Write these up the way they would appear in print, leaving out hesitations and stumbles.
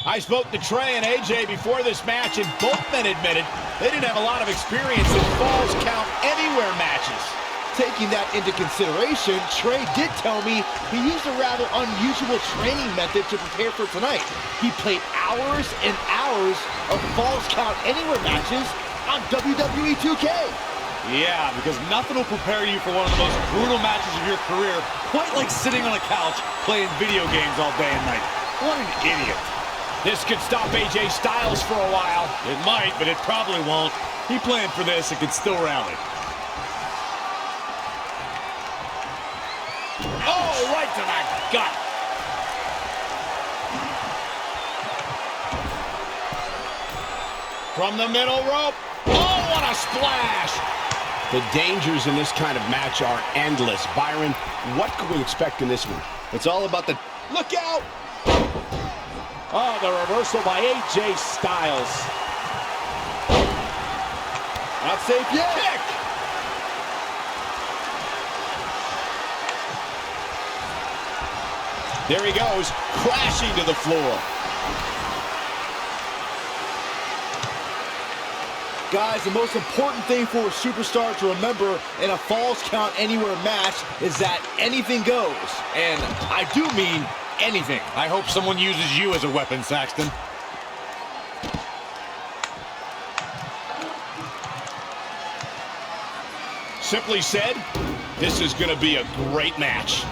I spoke to Trey and AJ before this match, and both men admitted they didn't have a lot of experience in Falls Count Anywhere matches. Taking that into consideration, Trey did tell me he used a rather unusual training method to prepare for tonight. He played hours and hours of Falls Count Anywhere matches on Wwe 2K. Yeah, because nothing will prepare you for one of the most brutal matches of your career, quite like sitting on a couch playing video games all day and night. What an idiot. This could stop AJ Styles for a while. It might, but it probably won't. He planned for this and could still rally. Oh, right to the gut. From the middle rope. Oh, what a splash. The dangers in this kind of match are endless. Byron, what can we expect in this one? It's all about the... Look out! Oh, the reversal by AJ Styles. Not safe yet. Kick. There he goes, crashing to the floor. Guys, the most important thing for a superstar to remember in a Falls Count Anywhere match is that anything goes. And I do mean anything. I hope someone uses you as a weapon, Saxton. Simply said, this is going to be a great match.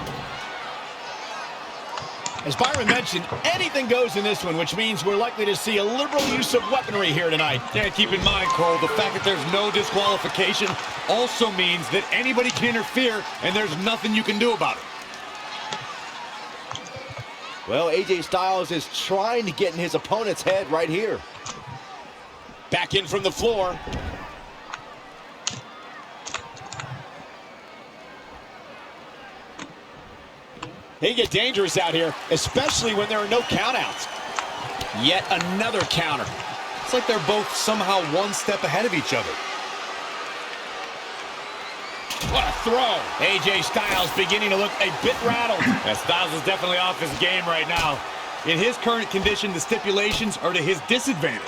As Byron mentioned, anything goes in this one, which means we're likely to see a liberal use of weaponry here tonight. Yeah, keep in mind, Cole, the fact that there's no disqualification also means that anybody can interfere, and there's nothing you can do about it. Well, AJ Styles is trying to get in his opponent's head right here. Back in from the floor. They get dangerous out here, especially when there are no countouts. Yet another counter. It's like they're both somehow one step ahead of each other. What a throw. AJ Styles beginning to look a bit rattled. Yeah, Styles is definitely off his game right now. In his current condition, the stipulations are to his disadvantage.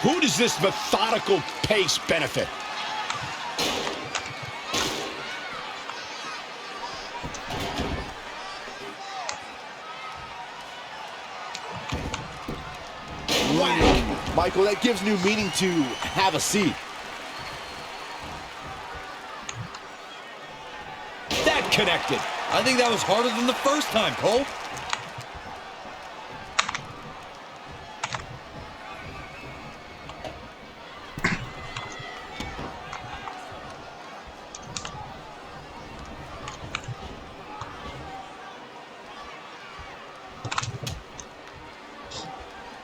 Who does this methodical pace benefit? Wow. Michael, that gives new meaning to have a seat. That connected. I think that was harder than the first time, Cole.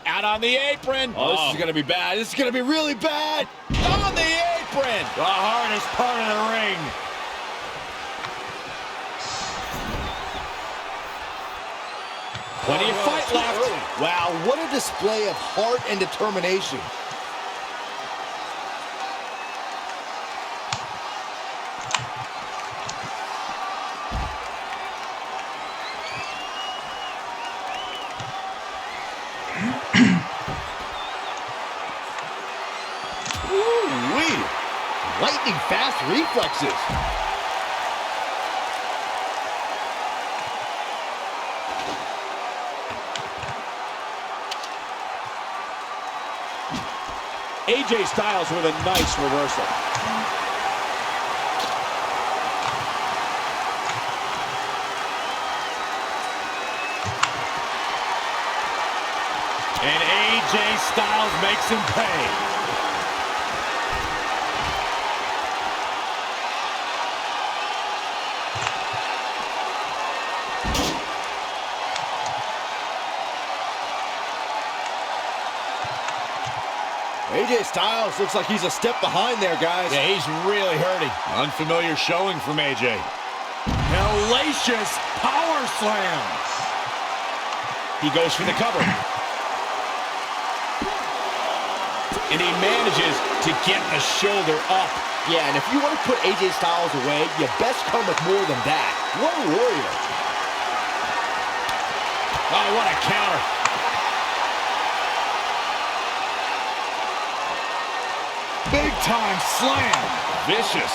Out on the apron. Oh, this is going to be bad. This is going to be really bad. On the apron. The hardest part of the ring. Plenty of fight left. Wow, what a display of heart and determination. Ooh-wee. Lightning fast reflexes. AJ Styles with a nice reversal. And AJ Styles makes him pay. AJ Styles looks like he's a step behind there, guys. Yeah, he's really hurting. Unfamiliar showing from AJ. Hellacious power slams. He goes for the cover. And he manages to get the shoulder up. Yeah, and if you want to put AJ Styles away, you best come with more than that. What a warrior. Oh, what a counter. Big time slam. Vicious.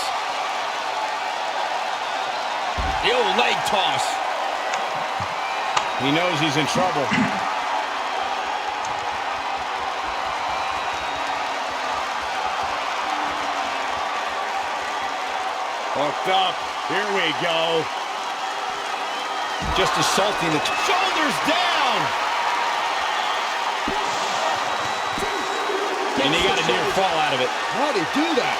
The old leg toss. He knows he's in trouble. Hooked up. Here we go. Just assaulting the shoulders down. And he got a near fall out of it. How did he do that?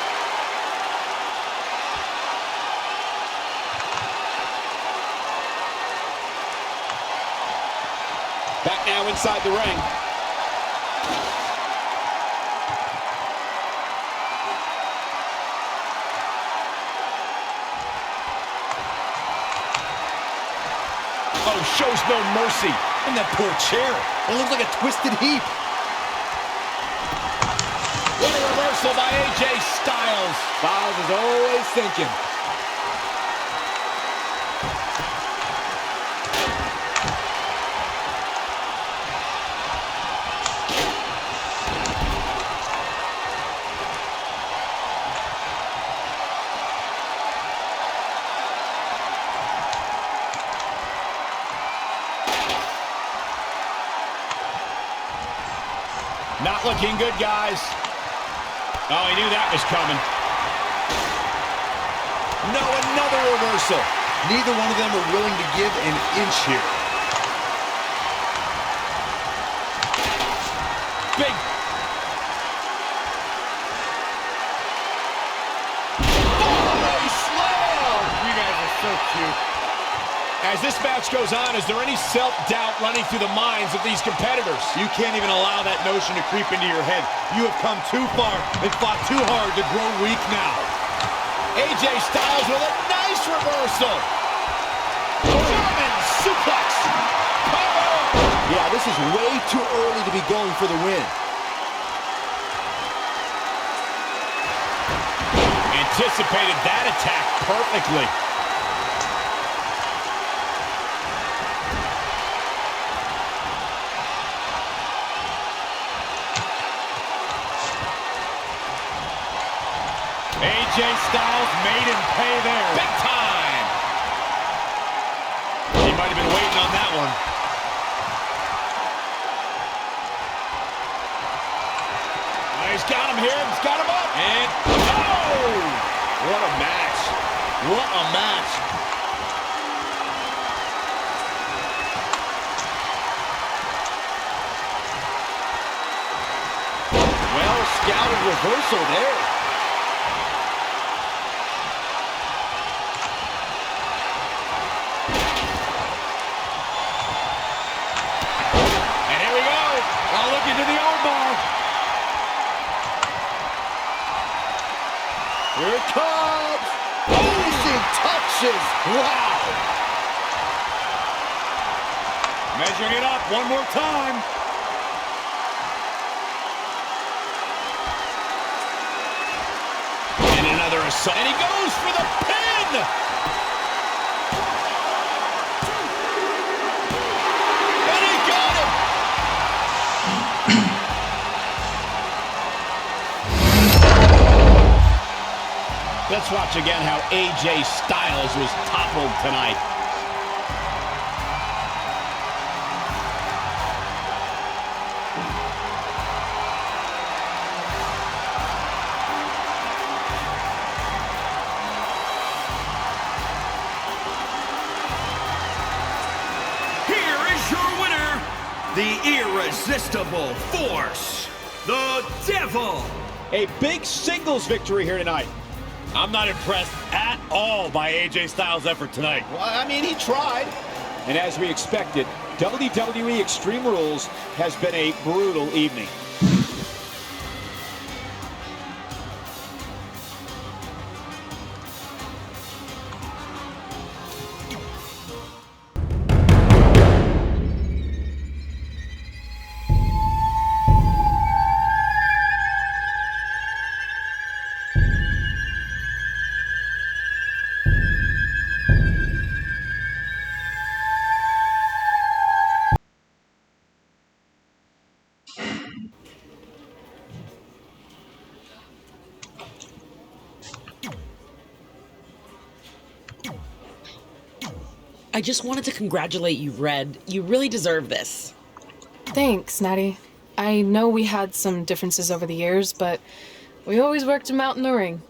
Back now inside the ring. Oh, shows no mercy. And that poor chair. It looks like a twisted heap. What a reversal by AJ Styles. Styles is always thinking. Not looking good, guys. Oh, he knew that was coming. No, another reversal. Neither one of them are willing to give an inch here. Big. Body slam. You guys are so cute. As this match goes on, is there any self-doubt running through the minds of these competitors? You can't even allow that notion to creep into your head. You have come too far and fought too hard to grow weak now. AJ Styles with a nice reversal. German suplex. Cover. Yeah, this is way too early to be going for the win. Anticipated that attack perfectly. AJ Styles made him pay there. Big time. He might have been waiting on that one. He's got him here. He's got him up. And oh! What a match. What a match. Well scouted reversal there. And here we go. I'll look into the armbar. Here it comes. Finishing touches. Wow. Measuring it up one more time. And another assault. And he goes for the pin. And he got it. Let's watch again how AJ Styles was toppled tonight. Here is your winner, the irresistible force, the Devil. A big singles victory here tonight. I'm not impressed at all by AJ Styles' effort tonight. Well, I mean, he tried. And as we expected, WWE Extreme Rules has been a brutal evening. I just wanted to congratulate you, Red. You really deserve this. Thanks, Natty. I know we had some differences over the years, but we always worked them out in the ring.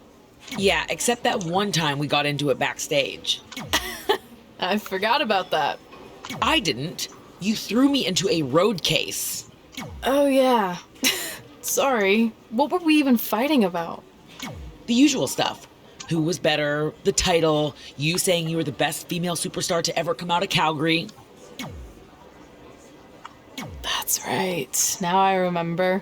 Yeah, except that one time we got into it backstage. I forgot about that. I didn't. You threw me into a road case. Oh, yeah. Sorry. What were we even fighting about? The usual stuff. Who was better, the title, you saying you were the best female superstar to ever come out of Calgary. That's right. Now I remember.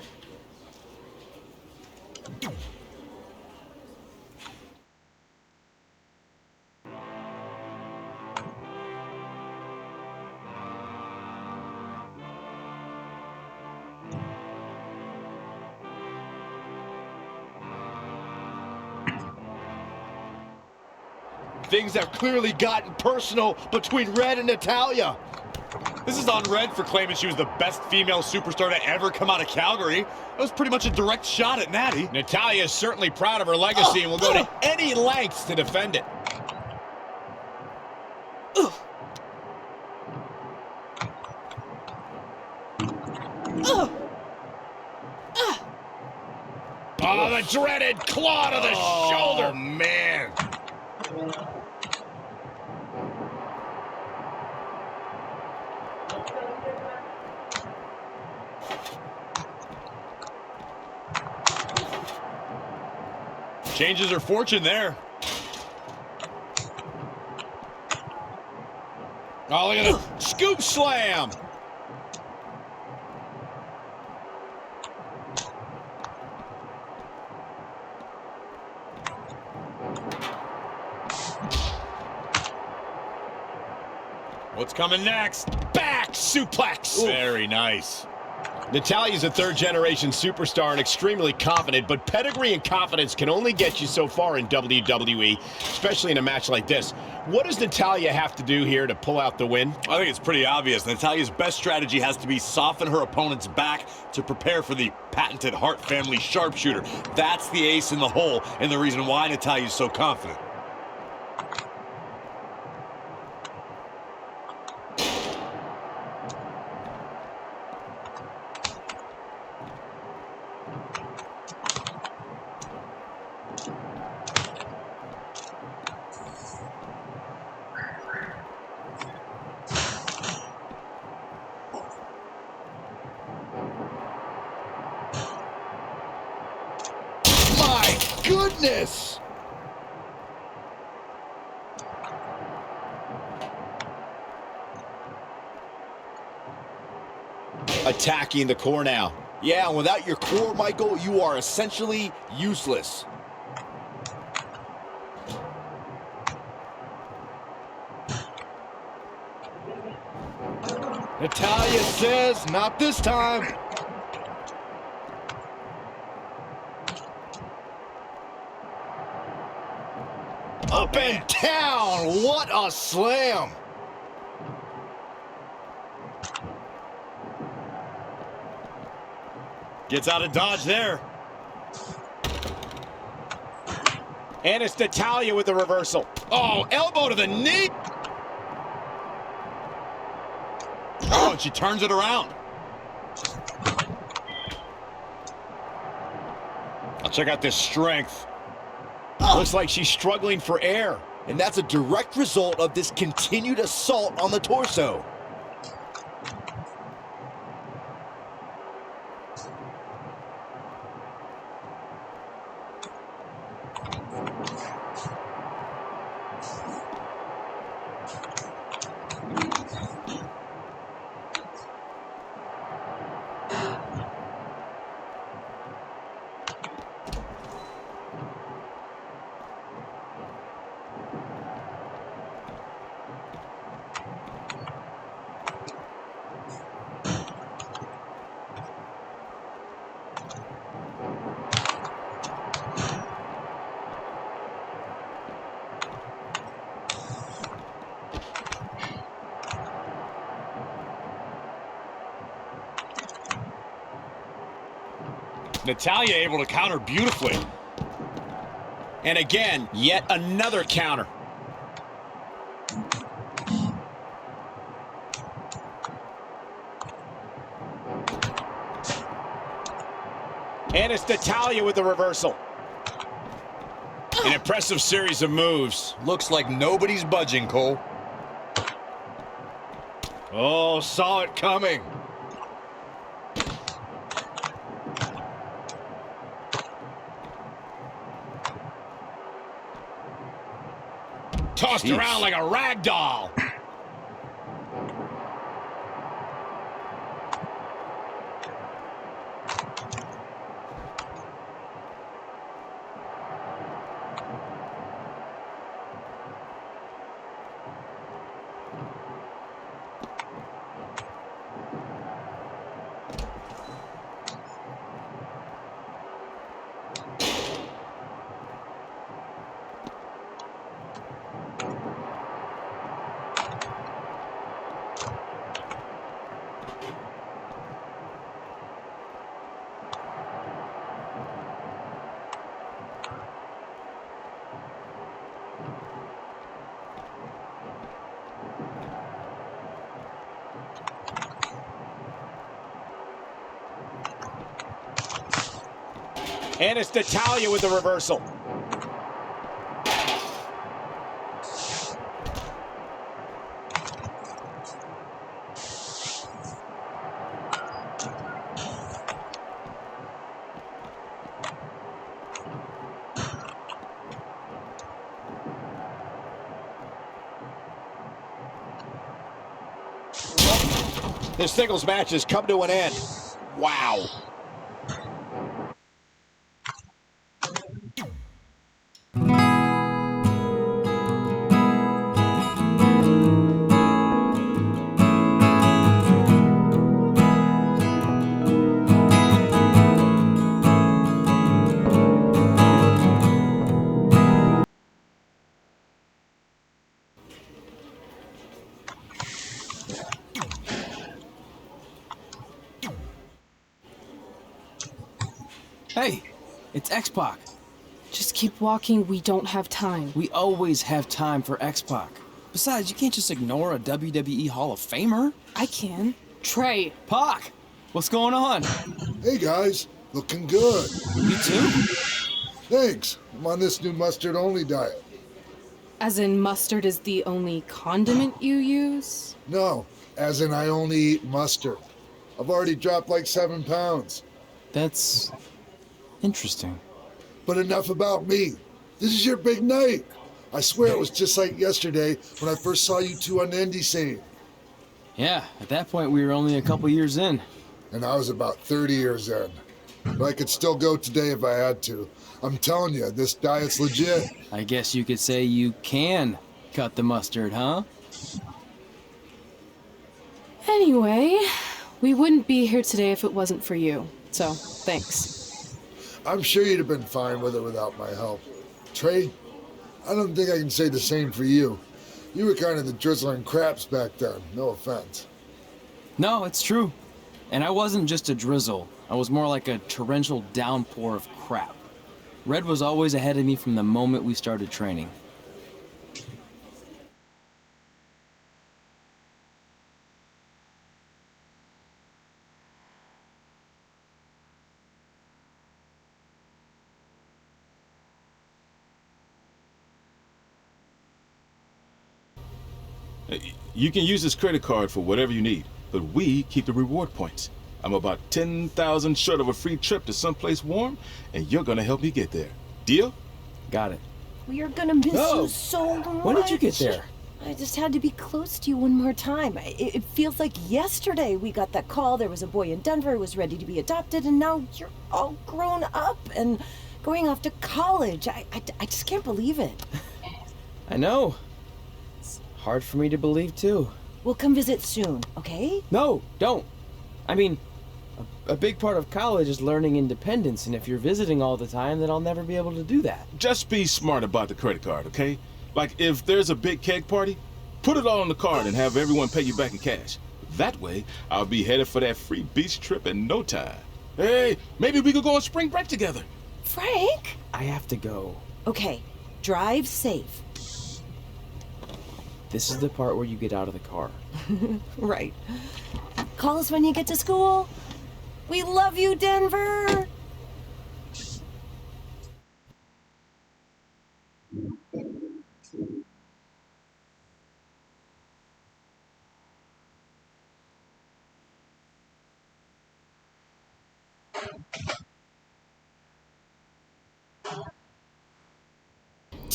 Things have clearly gotten personal between Red and Natalya. This is on Red for claiming she was the best female superstar to ever come out of Calgary. That was pretty much a direct shot at Natty. Natalya is certainly proud of her legacy and will go to any lengths to defend it. Oh, the dreaded claw to the shoulder. Man. Changes her fortune there. Oh, look at the scoop slam. What's coming next? Back suplex. Very nice. Natalya's a third-generation superstar and extremely confident, but pedigree and confidence can only get you so far in WWE, especially in a match like this. What does Natalya have to do here to pull out the win? I think it's pretty obvious. Natalya's best strategy has to be soften her opponent's back to prepare for the patented Hart family sharpshooter. That's the ace in the hole and the reason why Natalya's so confident. Goodness! Attacking the core now. Yeah, and without your core, Michael, you are essentially useless. Natalya says, not this time. Up and down, what a slam. Gets out of dodge there. And it's Natalya with the reversal. Oh, elbow to the knee. Oh, and she turns it around. I'll check out this strength. Looks like she's struggling for air. And that's a direct result of this continued assault on the torso. Natalya able to counter beautifully. And again, yet another counter. And it's Natalia with the reversal. An impressive series of moves. Looks like nobody's budging, Cole. Oh, saw it coming. Tossed around like a rag doll. And it's Natalia with the reversal. This singles match has come to an end. Wow. Hey, it's X-Pac. Just keep walking, we don't have time. We always have time for X-Pac. Besides, you can't just ignore a WWE Hall of Famer. I can. Trey. Pac, what's going on? Hey guys, looking good. You too? Thanks. I'm on this new mustard-only diet. As in mustard is the only condiment you use? No, as in I only eat mustard. I've already dropped like 7 pounds. That's interesting. But enough about me. This is your big night. I swear it was just like yesterday when I first saw you two on the indie scene. Yeah, at that point we were only a couple years in. And I was about 30 years in. But I could still go today if I had to. I'm telling you, this diet's legit. I guess you could say you can cut the mustard, huh? Anyway, we wouldn't be here today if it wasn't for you. So, thanks. I'm sure you'd have been fine with it without my help. Trey, I don't think I can say the same for you. You were kind of the drizzling craps back then, no offense. No, it's true. And I wasn't just a drizzle. I was more like a torrential downpour of crap. Red was always ahead of me from the moment we started training. You can use this credit card for whatever you need, but we keep the reward points. I'm about 10,000 short of a free trip to someplace warm, and you're gonna help me get there. Deal? Got it. We are gonna miss you so much. When did you get there? I just had to be close to you one more time. It feels like yesterday we got that call. There was a boy in Denver who was ready to be adopted, and now you're all grown up and going off to college. I just can't believe it. I know. It's hard for me to believe, too. We'll come visit soon, okay? No, don't. I mean, a big part of college is learning independence, and if you're visiting all the time, then I'll never be able to do that. Just be smart about the credit card, okay? Like, if there's a big keg party, put it all on the card and have everyone pay you back in cash. That way, I'll be headed for that free beach trip in no time. Hey, maybe we could go on spring break together. Frank? I have to go. Okay, drive safe. This is the part where you get out of the car. Right. Call us when you get to school. We love you, Denver.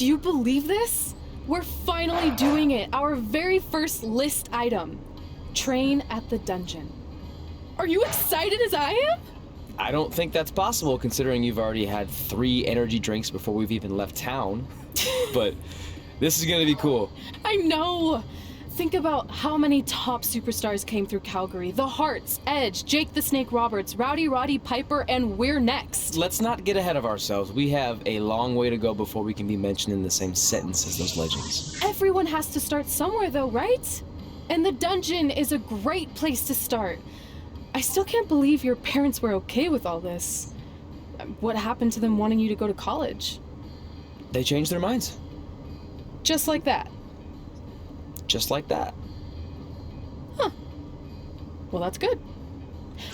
Do you believe this? We're finally doing it. Our very first list item. Train at the dungeon. Are you excited as I am? I don't think that's possible considering you've already had 3 energy drinks before we've even left town. But this is gonna be cool. I know. Think about how many top superstars came through Calgary. The Hearts, Edge, Jake the Snake Roberts, Rowdy Roddy Piper, and we're next. Let's not get ahead of ourselves. We have a long way to go before we can be mentioned in the same sentence as those legends. Everyone has to start somewhere though, right? And the dungeon is a great place to start. I still can't believe your parents were okay with all this. What happened to them wanting you to go to college? They changed their minds. Just like that. Just like that. Huh. Well, that's good.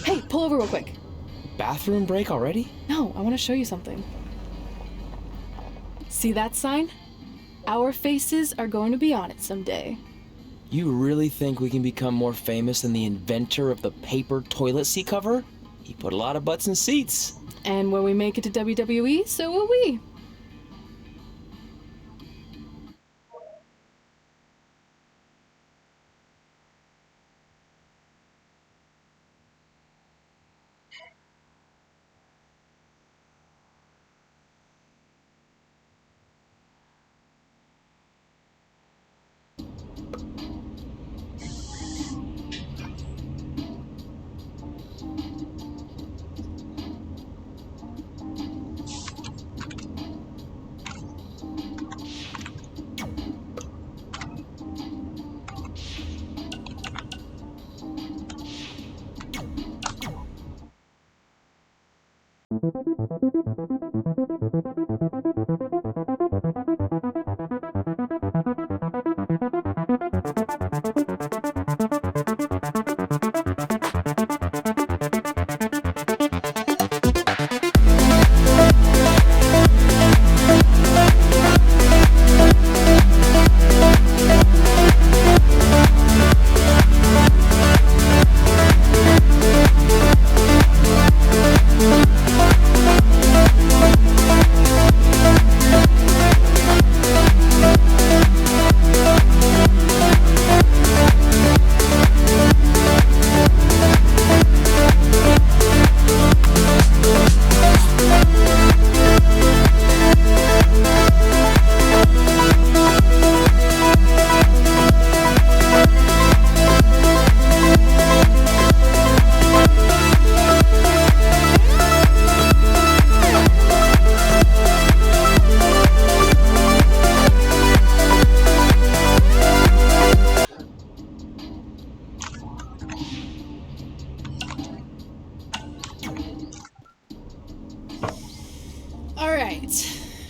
Hey, pull over real quick. Bathroom break already? No, I want to show you something. See that sign? Our faces are going to be on it someday. You really think we can become more famous than the inventor of the paper toilet seat cover? He put a lot of butts in seats. And when we make it to WWE, so will we.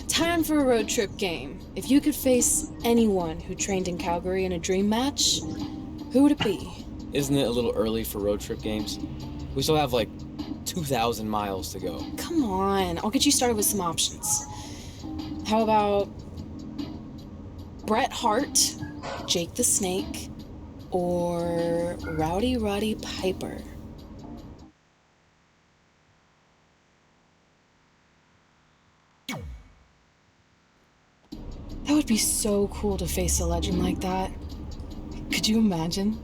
Time for a road trip game. If you could face anyone who trained in Calgary in a dream match, who would it be? Isn't it a little early for road trip games? We still have like 2,000 miles to go. Come on, I'll get you started with some options. How about Bret Hart, Jake the Snake, or Rowdy Roddy Piper? That would be so cool to face a legend like that. Could you imagine?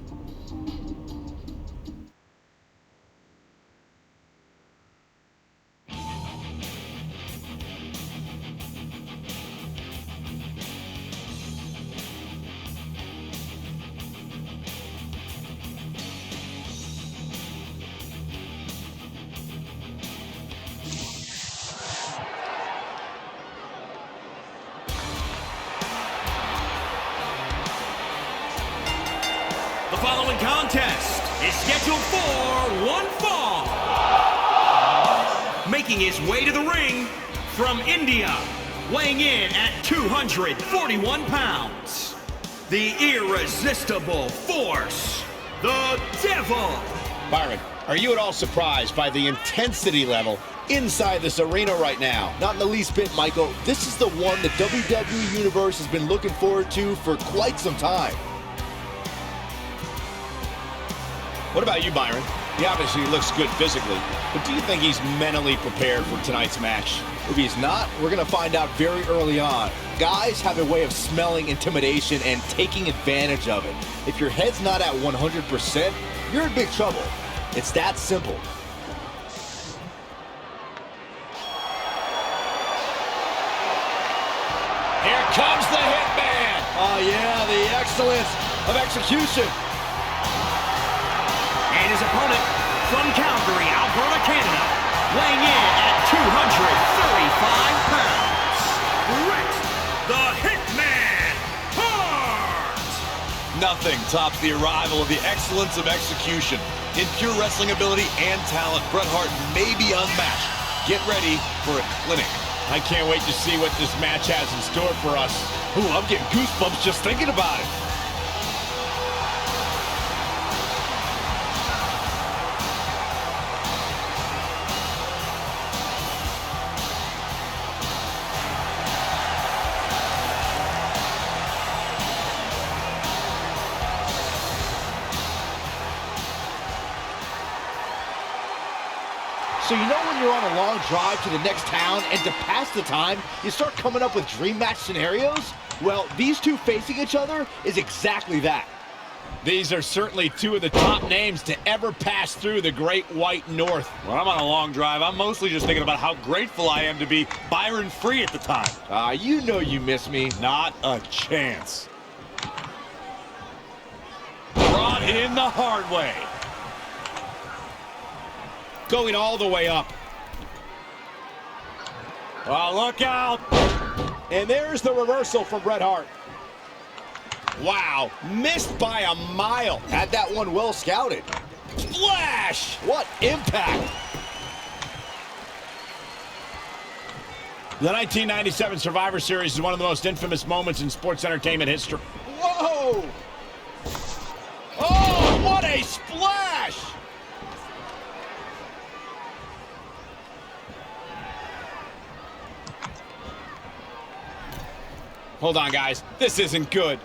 The following contest is scheduled for one fall. Making his way to the ring from India, weighing in at 241 pounds, the irresistible force, the Devil. Byron, are you at all surprised by the intensity level inside this arena right now? Not in the least bit, Michael. This is the one the WWE Universe has been looking forward to for quite some time. What about you, Byron? He obviously looks good physically, but do you think he's mentally prepared for tonight's match? If he's not, we're going to find out very early on. Guys have a way of smelling intimidation and taking advantage of it. If your head's not at 100%, you're in big trouble. It's that simple. Here comes the Hitman! Oh yeah, the excellence of execution. And his opponent from Calgary, Alberta, Canada, weighing in at 235 pounds, Bret the Hitman Hart! Nothing tops the arrival of the excellence of execution. In pure wrestling ability and talent, Bret Hart may be unmatched. Get ready for a clinic. I can't wait to see what this match has in store for us. Ooh, I'm getting goosebumps just thinking about it. So you know when you're on a long drive to the next town and to pass the time, you start coming up with dream match scenarios? Well, these two facing each other is exactly that. These are certainly two of the top names to ever pass through the Great White North. When I'm on a long drive, I'm mostly just thinking about how grateful I am to be Byron free at the time. You know you miss me. Not a chance. Brought in the hard way. Going all the way up. Oh, look out. And there's the reversal from Bret Hart. Wow, missed by a mile. Had that one well scouted. Splash! What impact! The 1997 Survivor Series is one of the most infamous moments in sports entertainment history. Whoa! Oh, what a splash! Hold on, guys. This isn't good.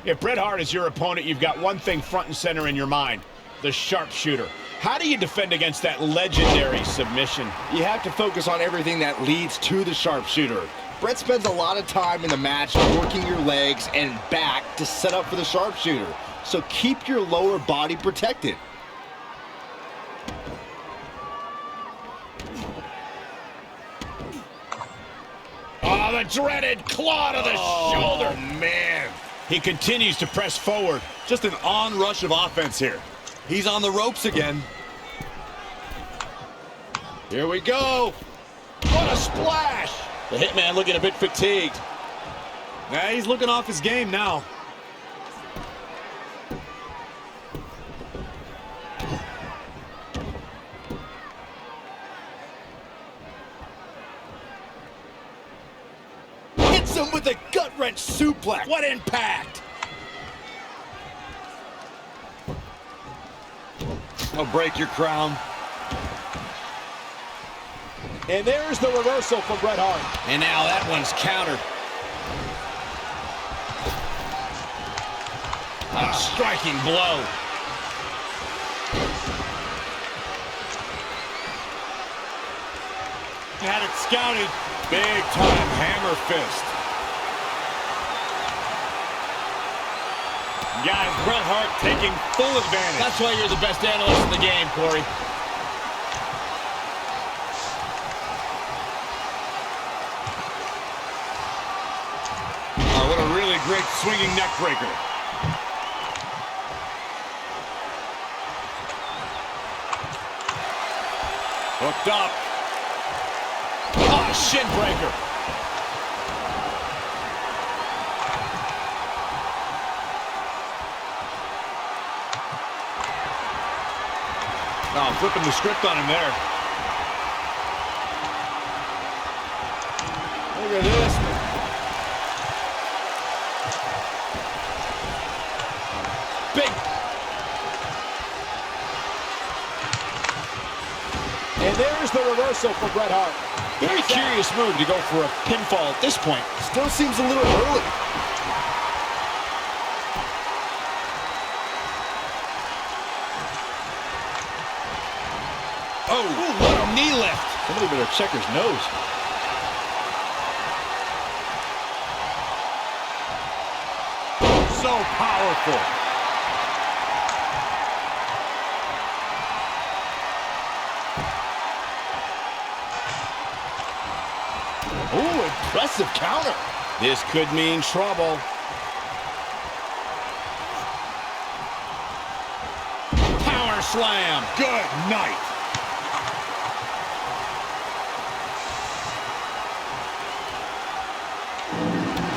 If Bret Hart is your opponent, you've got one thing front and center in your mind: the sharpshooter. How do you defend against that legendary submission? You have to focus on everything that leads to the sharpshooter. Bret spends a lot of time in the match working your legs and back to set up for the sharpshooter. So keep your lower body protected. Oh, the dreaded claw to the shoulder. Man. He continues to press forward. Just an onrush of offense here. He's on the ropes again. Here we go. What a splash! The Hitman looking a bit fatigued. Yeah, he's looking off his game now. Hits him with a gut-wrench suplex. What impact! He'll break your crown. And there's the reversal from Bret Hart. And now that one's countered. A striking blow. Had it scouted. Big time hammer fist. Guys, Bret Hart taking full advantage. That's why you're the best analyst in the game, Corey. Oh, what a really great swinging neck breaker. Hooked up. Oh, shin breaker. Oh, flipping the script on him there. Look at this. Big. And there's the reversal from Bret Hart. Very curious move to go for a pinfall at this point. Still seems a little early. Somebody better check his nose. So powerful. Ooh, impressive counter. This could mean trouble. Power slam. Good night.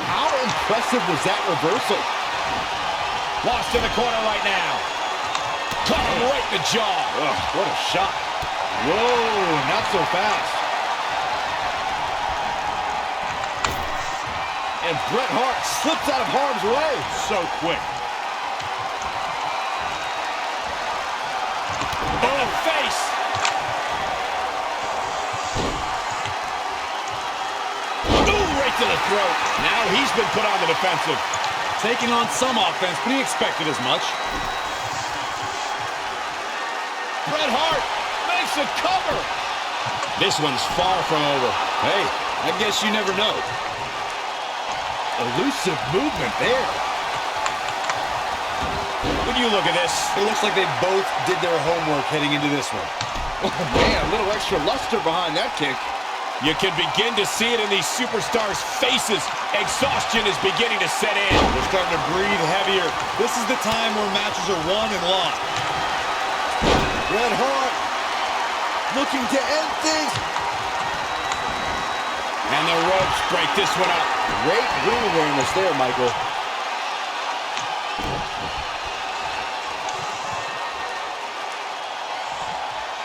How impressive was that reversal? Lost in the corner right now. Caught him right in the jaw. Ugh, what a shot. Whoa, not so fast. And Bret Hart slips out of harm's way. So quick. In the face. Ooh, right to the throat. Now he's been put on the defensive. Taking on some offense, but he expected as much. Bret Hart makes a cover. This one's far from over. Hey, I guess you never know. Elusive movement there. When you look at this, It looks like they both did their homework heading into this one. Oh, man, a little extra luster behind that kick. you can begin to see it in these superstars' faces. Exhaustion is beginning to set in. They're starting to breathe heavier. This is the time where matches are won and lost. Bret Hart looking to end things. And the ropes break this one up. Great ring awareness there, Michael.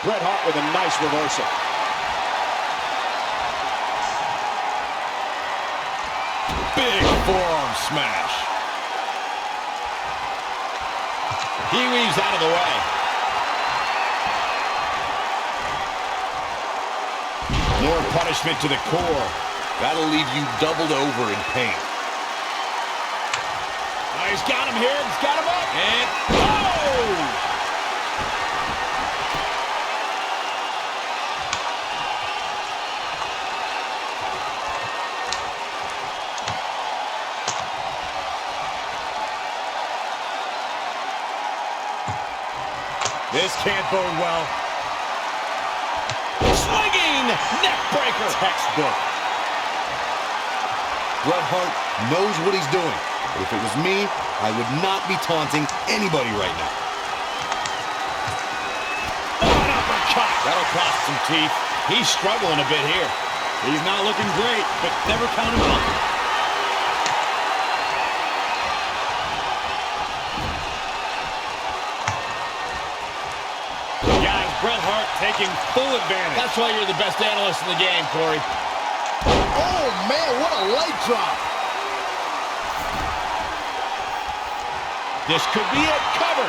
Bret Hart with a nice reversal. Big forearm smash. He weaves out of the way. More punishment to the core. That'll leave you doubled over in pain. Oh, he's got him here. He's got him up. And oh! This can't bode well. Swinging neck breaker. Textbook. Bret Hart knows what he's doing. But if it was me, I would not be taunting anybody right now. An uppercut. That'll cost some teeth. He's struggling a bit here. He's not looking great, but never count him out. Guys, Bret Hart taking full advantage. That's why you're the best analyst in the game, Corey. Oh, man, what a leg drop. This could be it. Cover.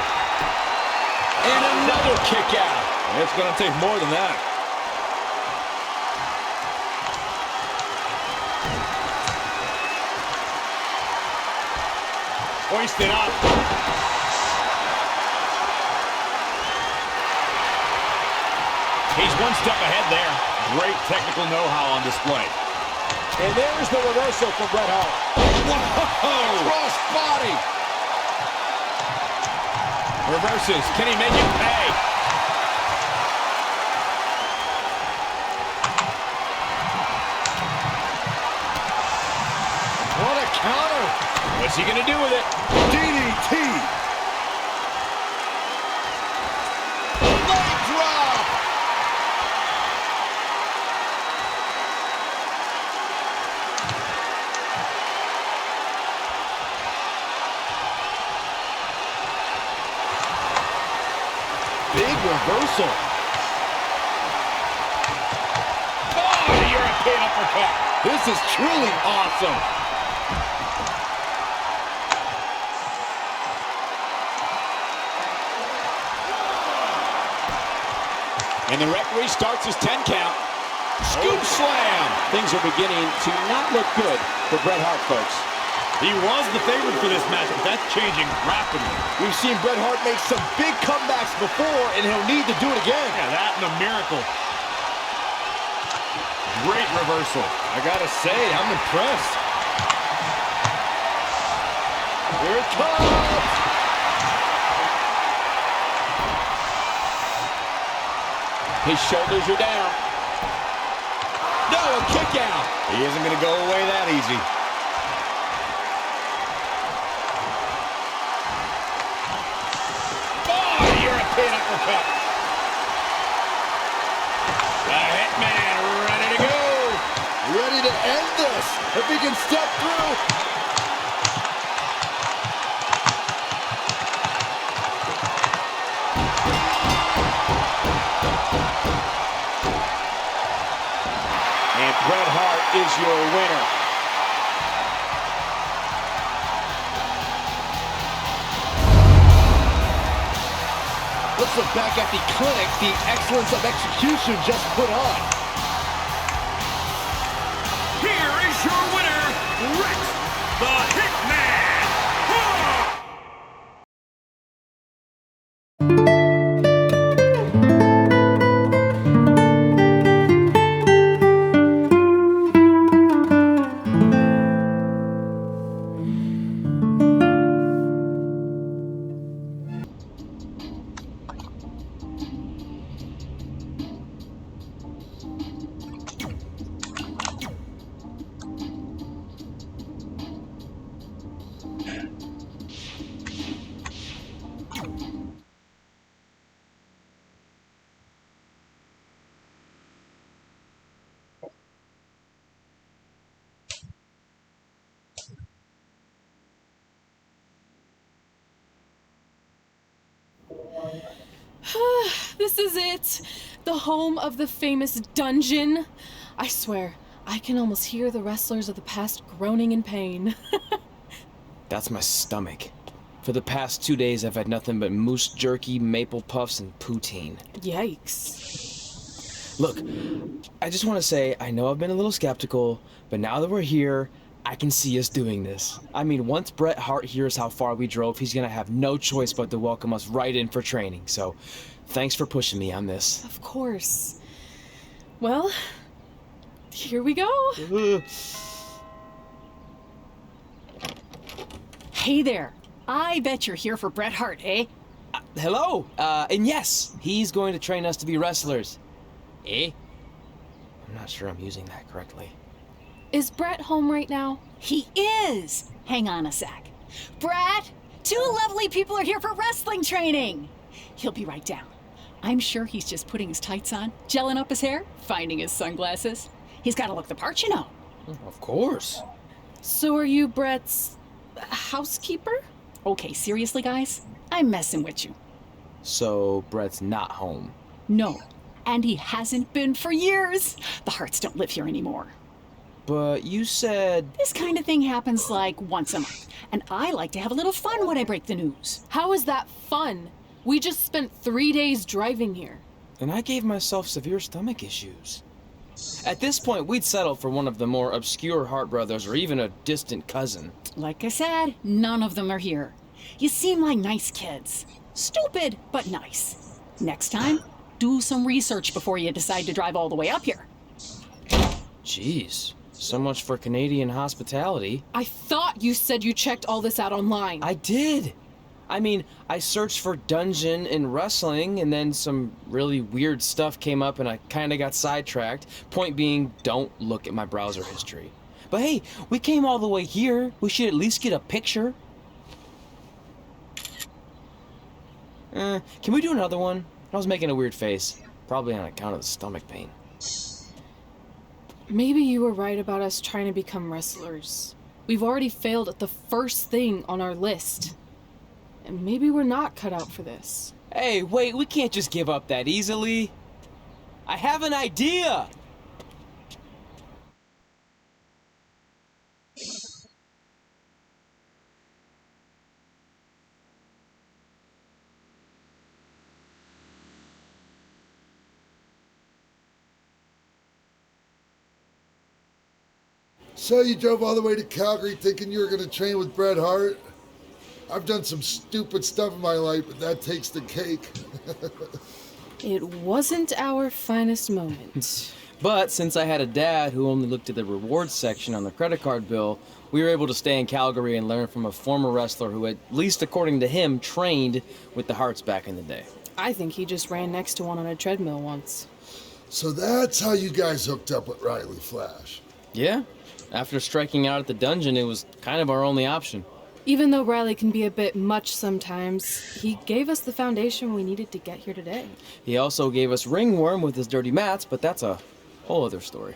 And another kick out. It's going to take more than that. Hoisted up. He's one step ahead there. Great technical know-how on display. And there's the reversal from Bret Hart. Whoa! Cross body. Reverses. Can he make it pay? What a counter. What's he going to do with it? DDT! Leg drop. Big reversal. Oh, the European uppercut. This is truly awesome. And the referee starts his 10 count. Scoop slam. Things are beginning to not look good for Bret Hart, folks. He was the favorite for this match, but that's changing rapidly. We've seen Bret Hart make some big comebacks before, and he'll need to do it again. Yeah, that and a miracle. great reversal. I gotta say, I'm impressed. Here it comes! His shoulders are down. No, a kick out. He isn't going to go away that easy. Oh, European uppercut. The Hitman ready to go. Ready to end this, if he can step through. And Bret Hart is your winner. Let's look back at the clinic the excellence of execution just put on. Here is your winner, Bret the Hitman Hart! This is it. The home of the famous dungeon. I swear, I can almost hear the wrestlers of the past groaning in pain. That's my stomach. For the past 2 days, I've had nothing but moose jerky, maple puffs, and poutine. Yikes. Look, I just want to say, I know I've been a little skeptical, but now that we're here, I can see us doing this. I mean, once Bret Hart hears how far we drove, he's gonna have no choice but to welcome us right in for training. So, thanks for pushing me on this. Of course. Well, here we go. Hey there. I bet you're here for Bret Hart, eh? Hello, and yes, he's going to train us to be wrestlers. Eh? I'm not sure I'm using that correctly. Is Bret home right now? He is. Hang on a sec. Bret, 2 lovely people are here for wrestling training. He'll be right down. I'm sure he's just putting his tights on, gelling up his hair, finding his sunglasses. He's got to look the part, you know. Of course. So are you Bret's housekeeper? Okay, seriously, guys? I'm messing with you. So, Bret's not home. No, and he hasn't been for years. The Harts don't live here anymore. But you said... This kind of thing happens like once a month, and I like to have a little fun when I break the news. How is that fun? We just spent 3 days driving here. And I gave myself severe stomach issues. At this point, we'd settle for one of the more obscure Hart brothers or even a distant cousin. Like I said, none of them are here. You seem like nice kids. Stupid, but nice. Next time, do some research before you decide to drive all the way up here. Jeez. So much for Canadian hospitality. I thought you said you checked all this out online. I did. I mean, I searched for dungeon and wrestling, and then some really weird stuff came up and I kinda got sidetracked. Point being, don't look at my browser history. But hey, we came all the way here. We should at least get a picture. Can we do another one? I was making a weird face. Probably on account of the stomach pain. Maybe you were right about us trying to become wrestlers. We've already failed at the first thing on our list. And maybe we're not cut out for this. Hey, wait, we can't just give up that easily. I have an idea! So you drove all the way to Calgary thinking you were going to train with Bret Hart? I've done some stupid stuff in my life, but that takes the cake. It wasn't our finest moment. But since I had a dad who only looked at the rewards section on the credit card bill, we were able to stay in Calgary and learn from a former wrestler who, at least according to him, trained with the Hearts back in the day. I think he just ran next to one on a treadmill once. So that's how you guys hooked up with Riley Flash. Yeah. After striking out at the dungeon, it was kind of our only option. Even though Riley can be a bit much sometimes, he gave us the foundation we needed to get here today. He also gave us ringworm with his dirty mats, but that's a whole other story.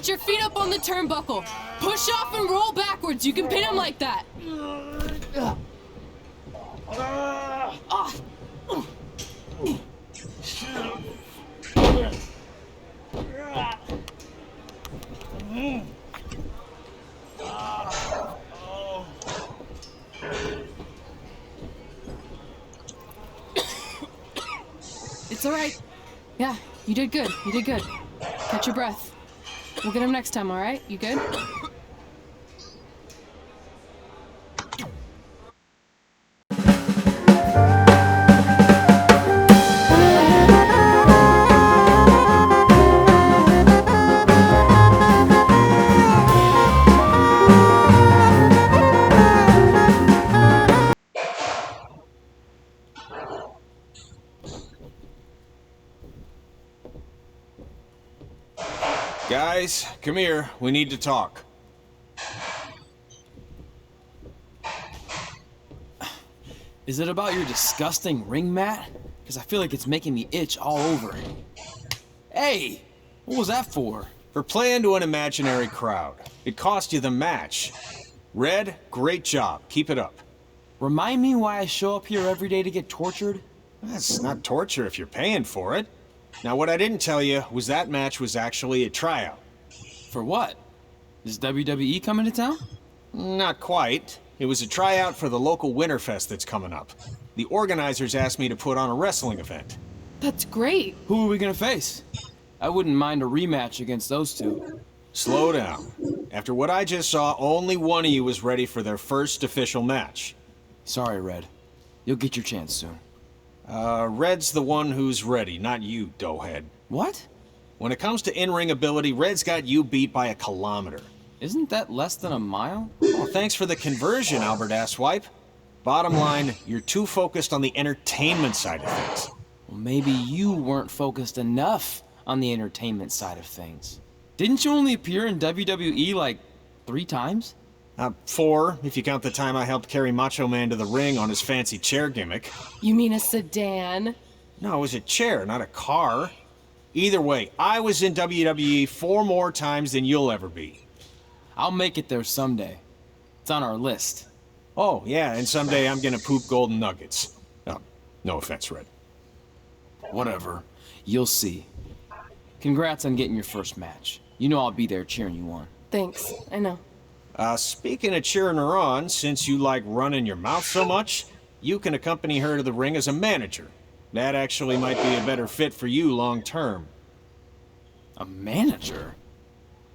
Get your feet up on the turnbuckle. Push off and roll backwards. You can pin him like that. It's all right. Yeah, you did good. You did good. Catch your breath. We'll get him next time, all right? You good? Guys, come here. We need to talk. Is it about your disgusting ring mat? Because I feel like it's making me itch all over. Hey, what was that for? For playing to an imaginary crowd. It cost you the match. Red, great job. Keep it up. Remind me why I show up here every day to get tortured? That's not torture if you're paying for it. Now, what I didn't tell you was that match was actually a tryout. For what? Is WWE coming to town? Not quite. It was a tryout for the local Winterfest that's coming up. The organizers asked me to put on a wrestling event. That's great. Who are we gonna face? I wouldn't mind a rematch against those two. Slow down. After what I just saw, only one of you was ready for their first official match. Sorry, Red. You'll get your chance soon. Red's the one who's ready, not you, doughhead. What? When it comes to in-ring ability, Red's got you beat by a kilometer. Isn't that less than a mile? Well, thanks for the conversion, Albert Asswipe. Bottom line, you're too focused on the entertainment side of things. Well, maybe you weren't focused enough on the entertainment side of things. Didn't you only appear in WWE like 3 times? 4, if you count the time I helped carry Macho Man to the ring on his fancy chair gimmick. You mean a sedan? No, it was a chair, not a car. Either way, I was in WWE 4 more times than you'll ever be. I'll make it there someday. It's on our list. Oh, yeah, and someday I'm gonna poop golden nuggets. Oh, no offense, Red. Whatever. You'll see. Congrats on getting your first match. You know I'll be there cheering you on. Thanks. I know. Speaking of cheering her on, since you like running your mouth so much, you can accompany her to the ring as a manager. That actually might be a better fit for you long term. A manager?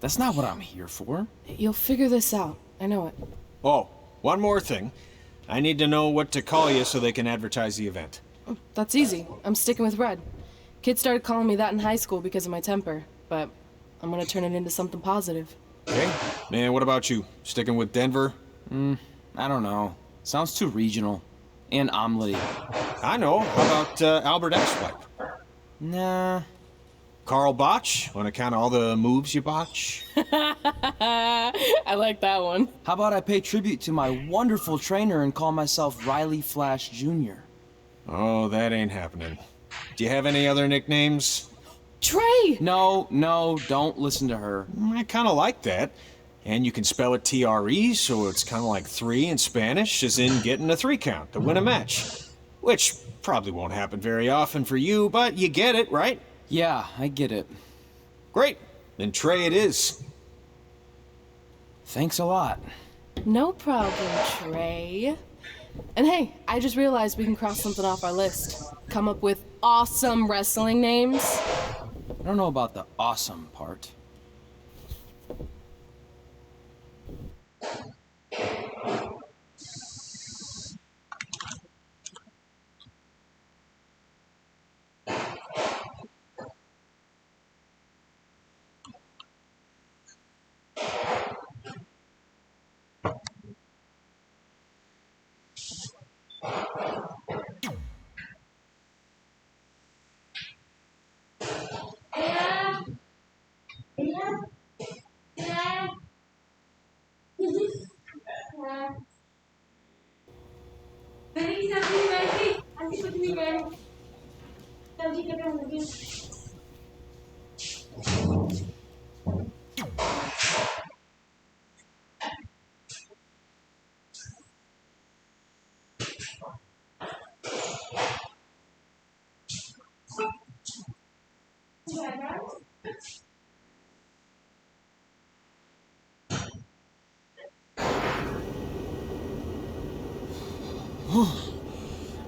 That's not what I'm here for. You'll figure this out. I know it. Oh, one more thing. I need to know what to call you so they can advertise the event. That's easy. I'm sticking with Red. Kids started calling me that in high school because of my temper, but I'm gonna turn it into something positive. Okay. Man, what about you? Sticking with Denver? I don't know. Sounds too regional. And omelette. I know. How about Albert X-Wipe? Nah. Carl Botch, on account of all the moves you botch? I like that one. How about I pay tribute to my wonderful trainer and call myself Riley Flash Jr.? Oh, that ain't happening. Do you have any other nicknames? Trey! No, don't listen to her. I kind of like that. And you can spell it T-R-E, so it's kind of like 3 in Spanish, as in getting a 3 count to win a match. Which probably won't happen very often for you, but you get it, right? Yeah, I get it. Great. Then Trey it is. Thanks a lot. No problem, Trey. And hey, I just realized we can cross something off our list. Come up with awesome wrestling names. I don't know about the awesome part.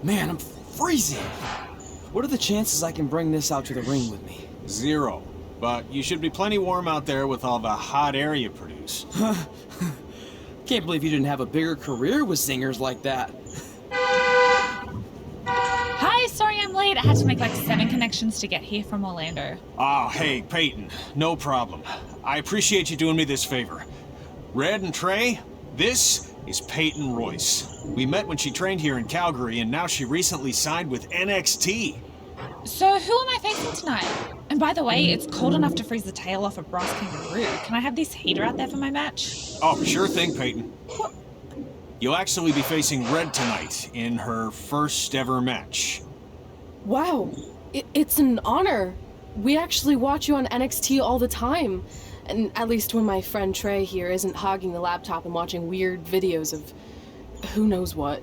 Man, I'm freezing. What are the chances I can bring this out to the ring with me? 0. But you should be plenty warm out there with all the hot air you produce. Can't believe you didn't have a bigger career with singers like that. Hi, sorry I'm late. I had to make like 7 connections to get here from Orlando. Oh, hey, Peyton. No problem. I appreciate you doing me this favor. Red and Trey, this is Peyton Royce. We met when she trained here in Calgary, and now she recently signed with NXT. So who am I facing tonight? And by the way, it's cold enough to freeze the tail off a brass kangaroo. Can I have this heater out there for my match? Oh, sure thing, Peyton. You'll actually be facing Red tonight in her first ever match. Wow, it's an honor. We actually watch you on NXT all the time. And at least when my friend Trey here isn't hogging the laptop and watching weird videos of who knows what.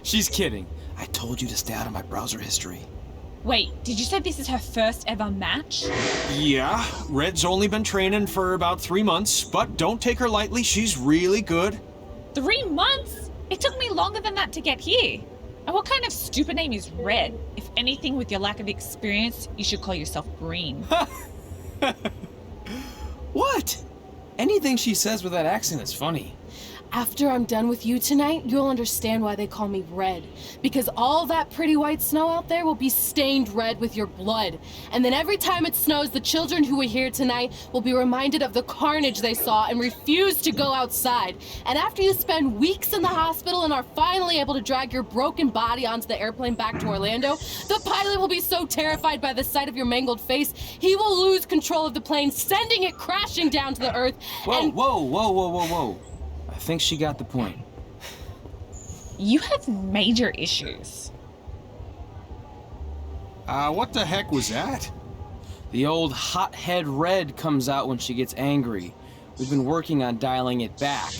She's kidding. I told you to stay out of my browser history. Wait, did you say this is her first ever match? Yeah, Red's only been training for about 3 months, but don't take her lightly, she's really good. 3 months? It took me longer than that to get here. And what kind of stupid name is Red? If anything, with your lack of experience, you should call yourself Green. What? Anything she says with that accent is funny. After I'm done with you tonight, you'll understand why they call me Red. Because all that pretty white snow out there will be stained red with your blood. And then every time it snows, the children who are here tonight will be reminded of the carnage they saw and refuse to go outside. And after you spend weeks in the hospital and are finally able to drag your broken body onto the airplane back to Orlando, the pilot will be so terrified by the sight of your mangled face, he will lose control of the plane, sending it crashing down to the earth. Whoa. I think she got the point. You have major issues. What the heck was that? The old hothead Red comes out when she gets angry. We've been working on dialing it back.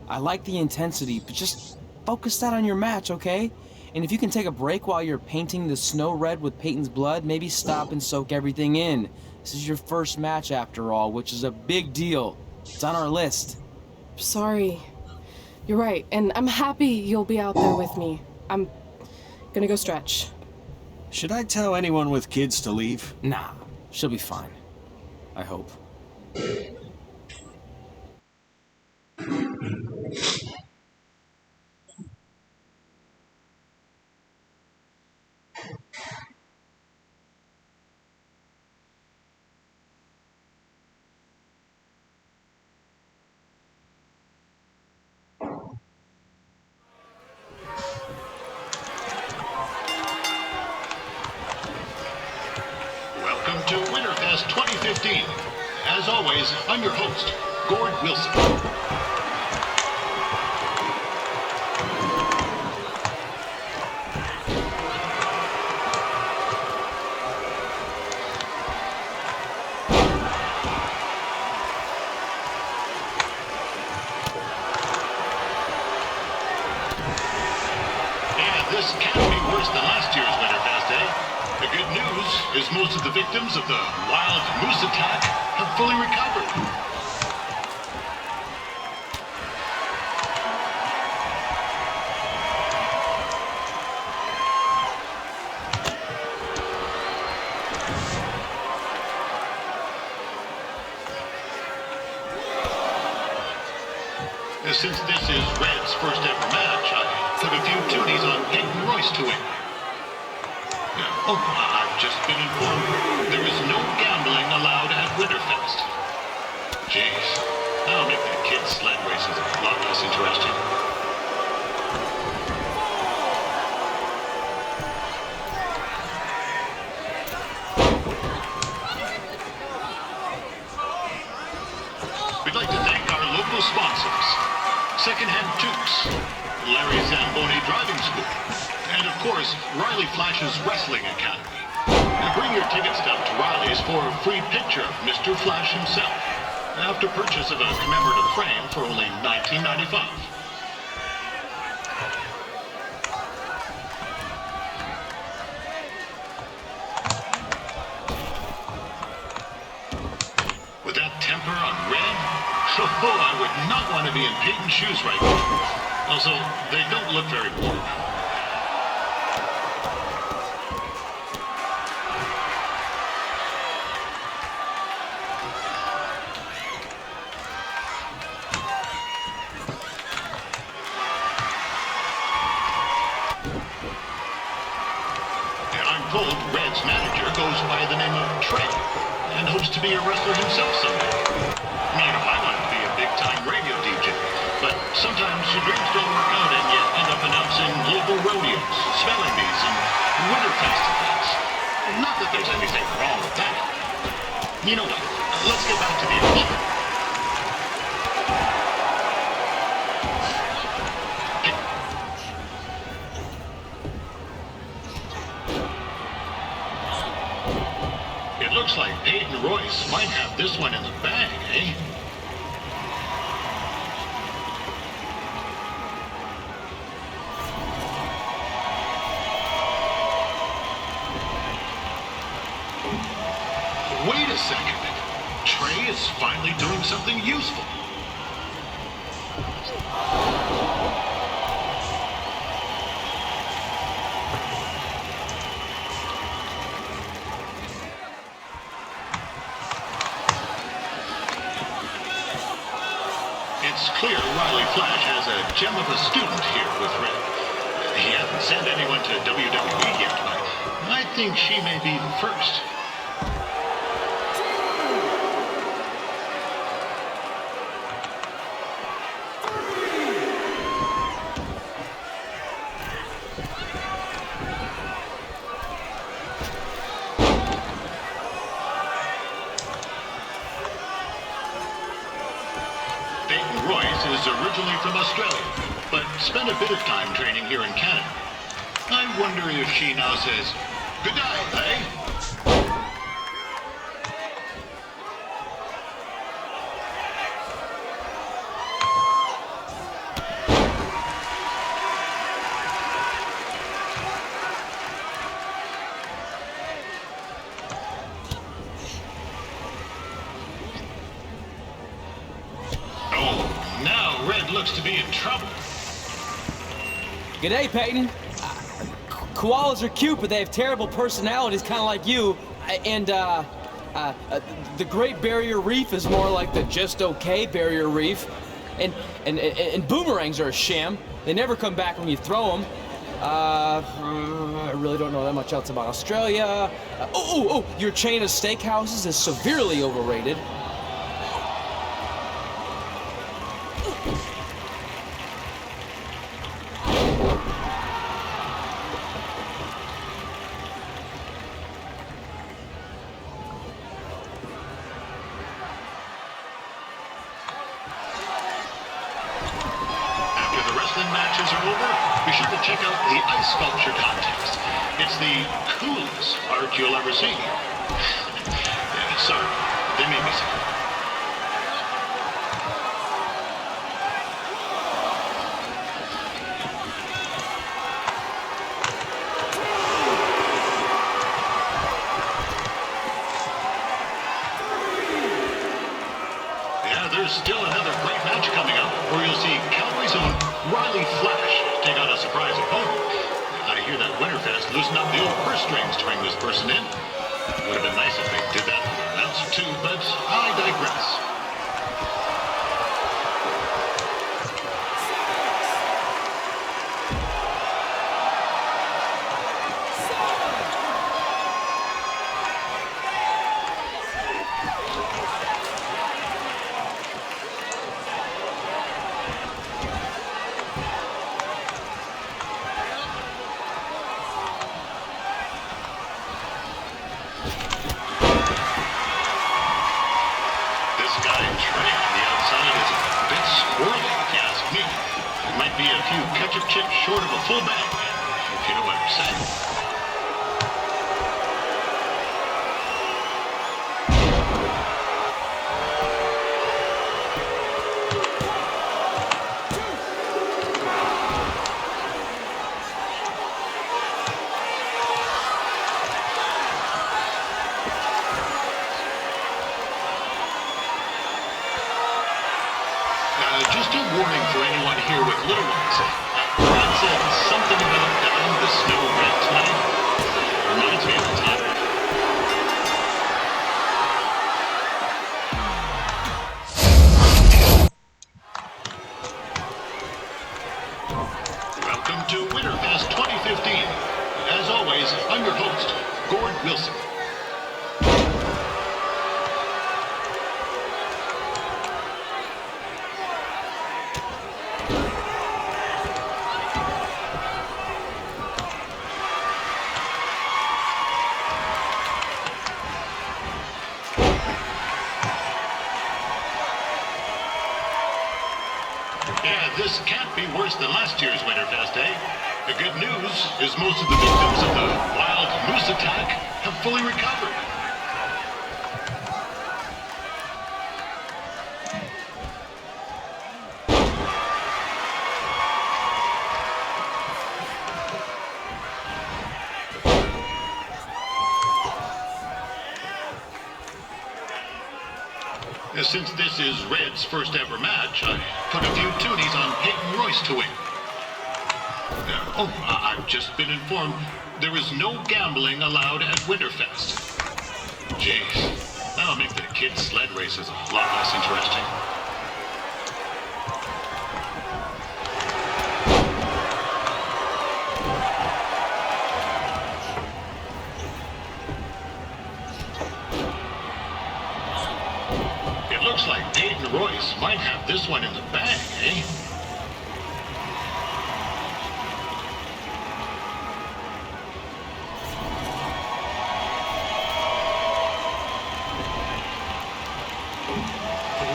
I like the intensity, but just focus that on your match, okay? And if you can take a break while you're painting the snow red with Peyton's blood, maybe stop and soak everything in. This is your first match after all, which is a big deal. It's on our list. Sorry. You're right, and I'm happy you'll be out there with me. I'm gonna go stretch. Should I tell anyone with kids to leave? Nah, she'll be fine. I hope. Welcome to Winterfest 2015. As always, I'm your host, Gord Wilson. And this can't be worse than last year's Winterfest, eh? The good news is most of the victims of the wild moose attack have fully recovered. Since this is Red's first ever match, I put a few toonies on Peyton Royce to win. Oh, I've just been informed there is no gambling allowed at Winterfest. Jeez, that'll make the kids' sled races a lot less interesting. We'd like to thank our local sponsors, Secondhand Tukes, Larry Zamboni Driving School, and of course, Riley Flash's Wrestling Academy. And bring your ticket stub to Riley's for a free picture of Mr. Flash himself, after purchase of a commemorative frame for only $19.95. With that temper on Red, I would not want to be in Peyton's shoes right now. Also, they don't look very warm. I'm told Red's manager goes by the name of Trey and hopes to be a wrestler himself someday. You know, I wanted to be a big-time radio DJ, but sometimes your dreams don't work out and you end up announcing local rodeos, spelling bees, and winter festivals. Not that there's anything wrong with that. You know what? Let's get back to the action. It looks like Peyton Royce might have this one in the bag, eh? Wait a second. Trey is finally doing something useful. It's clear Riley Flash has a gem of a student here with Red. He hasn't sent anyone to WWE yet, but I think she may be the first. Is originally from Australia, but spent a bit of time training here in Canada. I wonder if she now says, "Good day, eh?" Looks to be in trouble. G'day, Peyton. Koalas are cute, but they have terrible personalities, kind of like you. The Great Barrier Reef is more like the just okay Barrier Reef. And boomerangs are a sham. They never come back when you throw them. I really don't know that much else about Australia. Your chain of steakhouses is severely overrated. Matches are over, be sure to check out the ice sculpture contest. It's the coolest art you'll ever see. Sorry, they made me sick. Yeah, there's still another great match coming up where you'll see Calgary's own Riley Flash take on a surprise opponent. I hear that Winterfest loosened up the old purse strings to bring this person in. Would have been nice if they did that with their announcer too, but I digress. Be a few ketchup chips short of a full bag, if you know what I'm saying. Just a warning for anyone here with little ones. Gord Wilson. Yeah, this can't be worse than last year's Winterfest, eh? The good news is most of the victims of the wild moose attack have fully recovered. Since this is Red's first ever match, I put a few toonies on Peyton Royce to win. I've just been informed there is no gambling allowed at Winterfest. Jeez, that'll make the kids' sled races a lot less interesting. It looks like Peyton Royce might have this one in the bag, eh?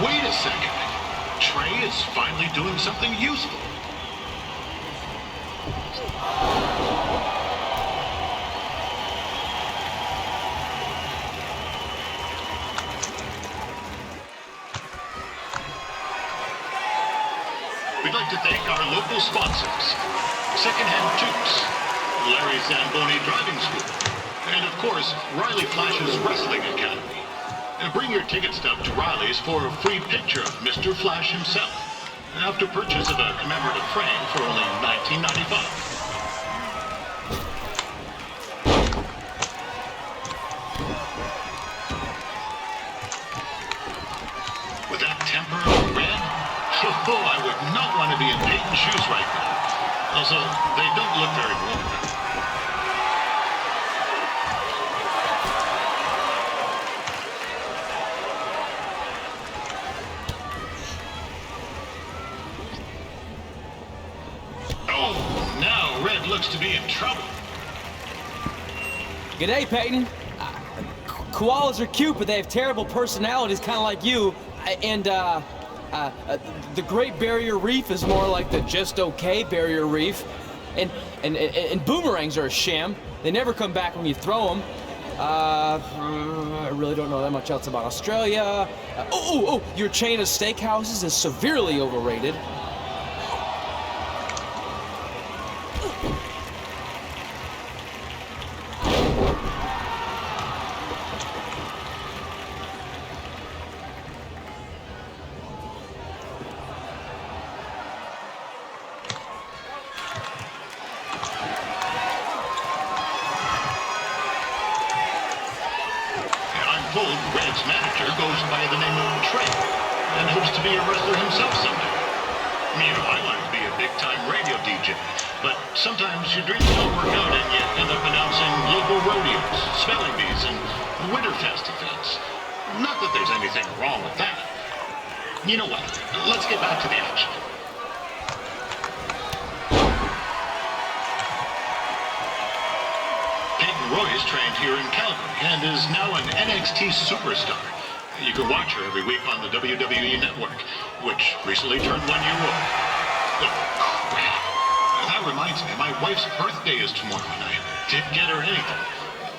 Wait a second. Trey is finally doing something useful. We'd like to thank our local sponsors, Secondhand Toots, Larry Zamboni Driving School, and of course, Riley Flash's Wrestling Academy. Bring your ticket stub to Riley's for a free picture of Mr. Flash himself, after purchase of a commemorative frame for only $19.95. With that temper of red, oh, I would not want to be in Peyton's shoes right now. Also, they don't look very warm. Oh, now Red looks to be in trouble. G'day, Peyton. Koalas are cute, but they have terrible personalities, kind of like you. And, the Great Barrier Reef is more like the just okay Barrier Reef. And boomerangs are a sham. They never come back when you throw them. I really don't know that much else about Australia. Your chain of steakhouses is severely overrated. Told Red's manager goes by the name of Trey and hopes to be a wrestler himself someday. You know, I wanted to be a big-time radio DJ, but sometimes your dreams don't work out and you end up announcing local rodeos, spelling bees, and Winterfest events. Not that there's anything wrong with that. You know what? Let's get back to the action. Royce trained here in Calgary and is now an NXT superstar. You can watch her every week on the WWE Network, which recently turned 1 year old. Oh, crap. That reminds me, my wife's birthday is tomorrow, and I didn't get her anything.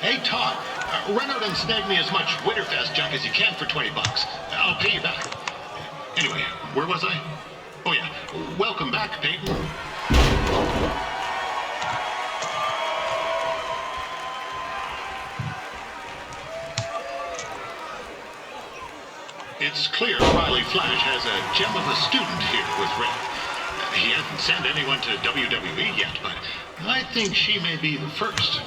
Hey, Todd, run out and snag me as much Winterfest junk as you can for $20. I'll pay you back. Anyway, where was I? Oh, yeah. Welcome back, Peyton. It's clear Riley Flash has a gem of a student here with Red. He hasn't sent anyone to WWE yet, but I think she may be the first.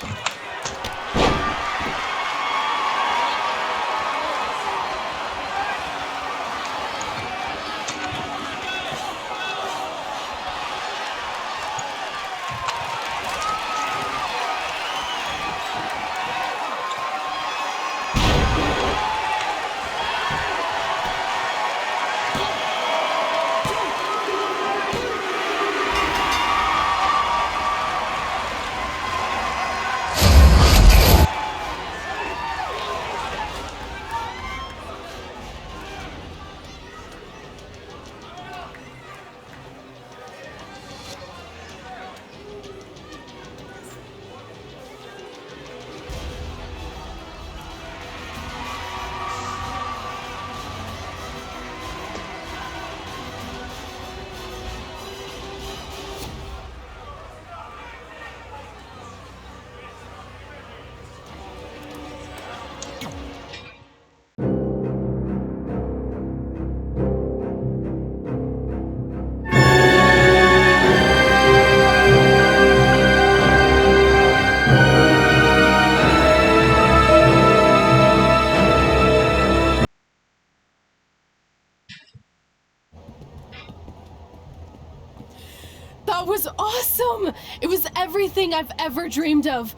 awesome! It was everything I've ever dreamed of.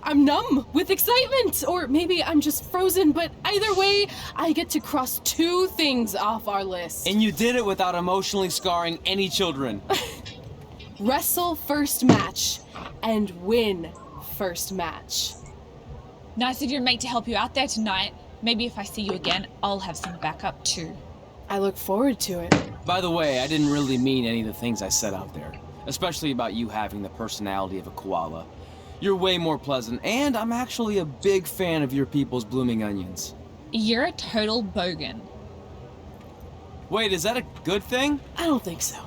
I'm numb with excitement, or maybe I'm just frozen, but either way, I get to cross 2 things off our list. And you did it without emotionally scarring any children. Wrestle first match and win first match. Nice of your mate to help you out there tonight. Maybe if I see you again, I'll have some backup too. I look forward to it. By the way, I didn't really mean any of the things I said out there, especially about you having the personality of a koala. You're way more pleasant, and I'm actually a big fan of your people's blooming onions. You're a total bogan. Wait, is that a good thing? I don't think so.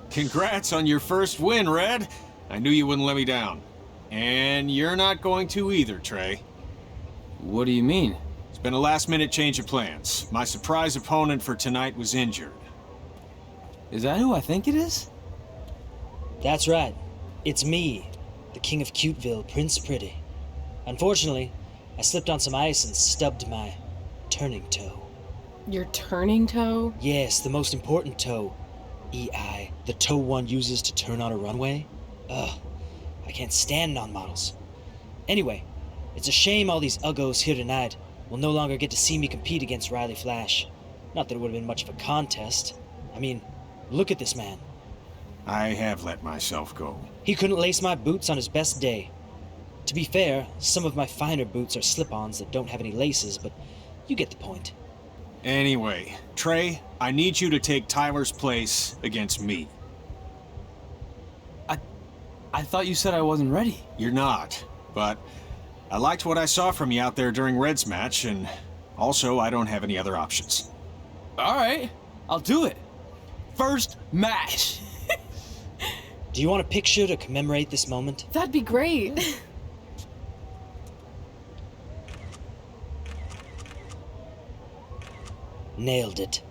Congrats on your first win, Red. I knew you wouldn't let me down. And you're not going to either, Trey. What do you mean? It's been a last-minute change of plans. My surprise opponent for tonight was injured. Is that who I think it is? That's right. It's me, the King of Cuteville, Prince Pretty. Unfortunately, I slipped on some ice and stubbed my turning toe. Your turning toe? Yes, the most important toe. EI, the toe one uses to turn on a runway. Ugh, I can't stand non-models. Anyway, it's a shame all these uggos here tonight will no longer get to see me compete against Riley Flash. Not that it would have been much of a contest. I mean, look at this man. I have let myself go. He couldn't lace my boots on his best day. To be fair, some of my finer boots are slip-ons that don't have any laces, but you get the point. Anyway, Trey, I need you to take Tyler's place against me. I thought you said I wasn't ready. You're not, but I liked what I saw from you out there during Red's match, and also I don't have any other options. All right, I'll do it. First match. Do you want a picture to commemorate this moment? That'd be great. Nailed it.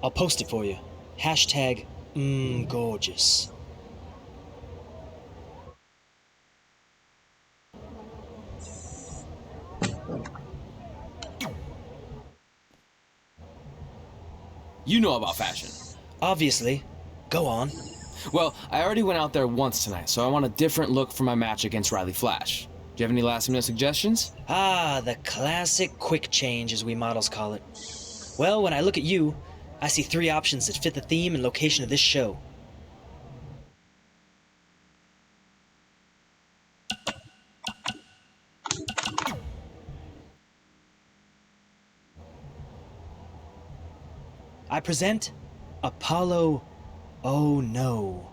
I'll post it for you. Hashtag gorgeous. You know about fashion. Obviously. Go on. Well, I already went out there once tonight, so I want a different look for my match against Riley Flash. Do you have any last-minute suggestions? Ah, the classic quick change, as we models call it. Well, when I look at you, I see 3 options that fit the theme and location of this show. I present Apollo Oh No.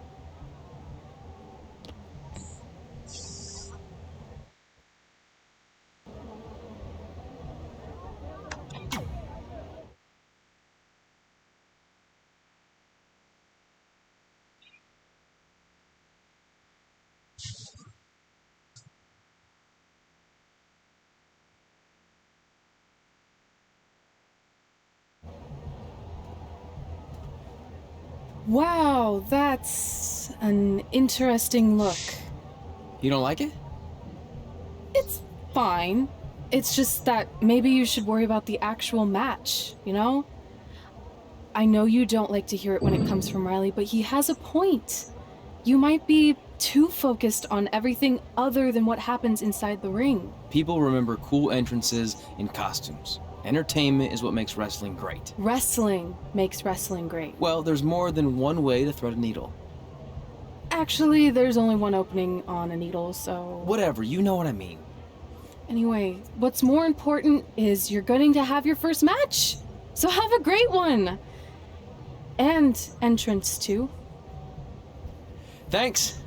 Wow, that's an interesting look. You don't like it? It's fine. It's just that maybe you should worry about the actual match, you know? I know you don't like to hear it when it comes from Riley, but he has a point. You might be too focused on everything other than what happens inside the ring. People remember cool entrances and costumes. Entertainment is what makes wrestling great. Wrestling makes wrestling great. Well, there's more than one way to thread a needle. Actually, there's only one opening on a needle, so... Whatever, you know what I mean. Anyway, what's more important is you're going to have your first match. So have a great one. And entrance, too. Thanks.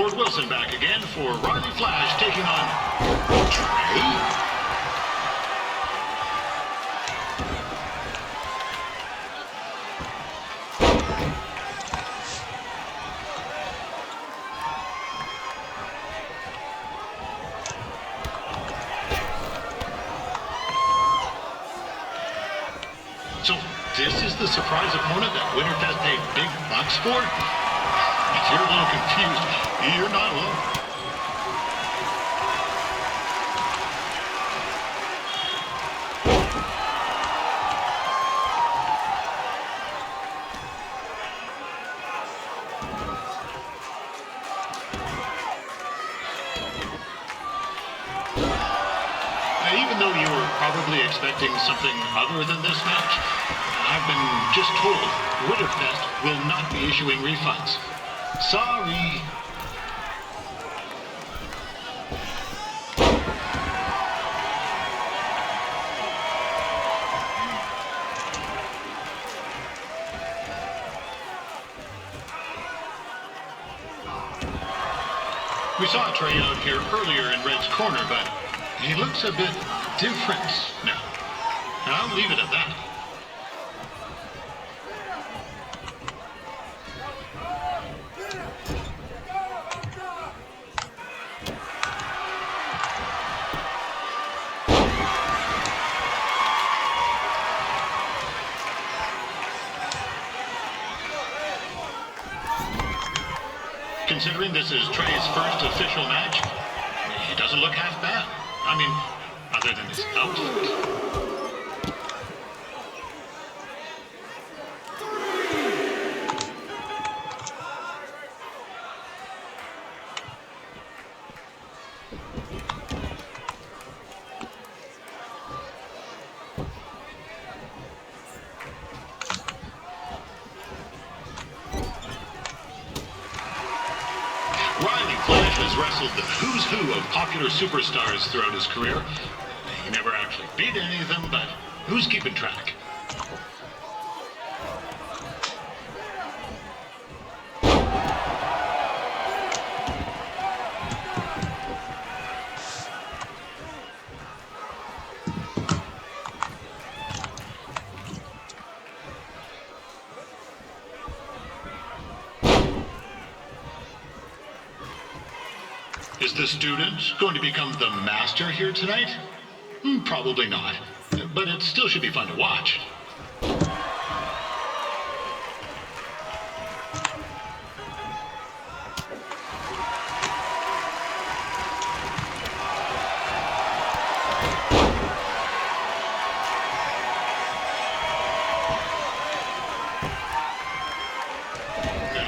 Fort Wilson back again for Riley Flash taking on Trey. So this is the surprise opponent that Winterfest paid big bucks for? If you're a little confused, you're not alone. Even though you were probably expecting something other than this match, I've been just told Winterfest will not be issuing refunds. Sorry. We saw Trey out here earlier in Red's corner, but he looks a bit different now. I'll leave it at that. Considering this is Trey's first official match, he doesn't look half bad. I mean, other than his outfit. Riley Flash has wrestled the who's who of popular superstars throughout his career. He never actually beat any of them, but who's keeping track? Is the student going to become the master here tonight? Probably not, but it still should be fun to watch.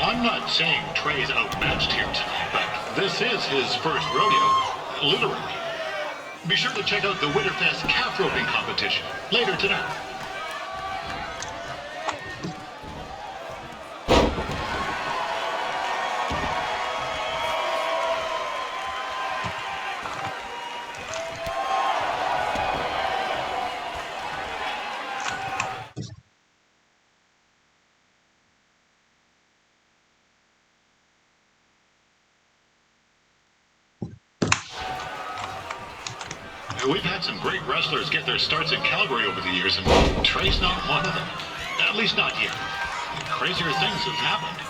I'm not saying Trey's outmatched here tonight, but this is his first rodeo, literally. Be sure to check out the Winterfest calf roping competition later tonight. We've had some great wrestlers get their starts in Calgary over the years, and Trey's not one of them. At least not yet. Crazier things have happened.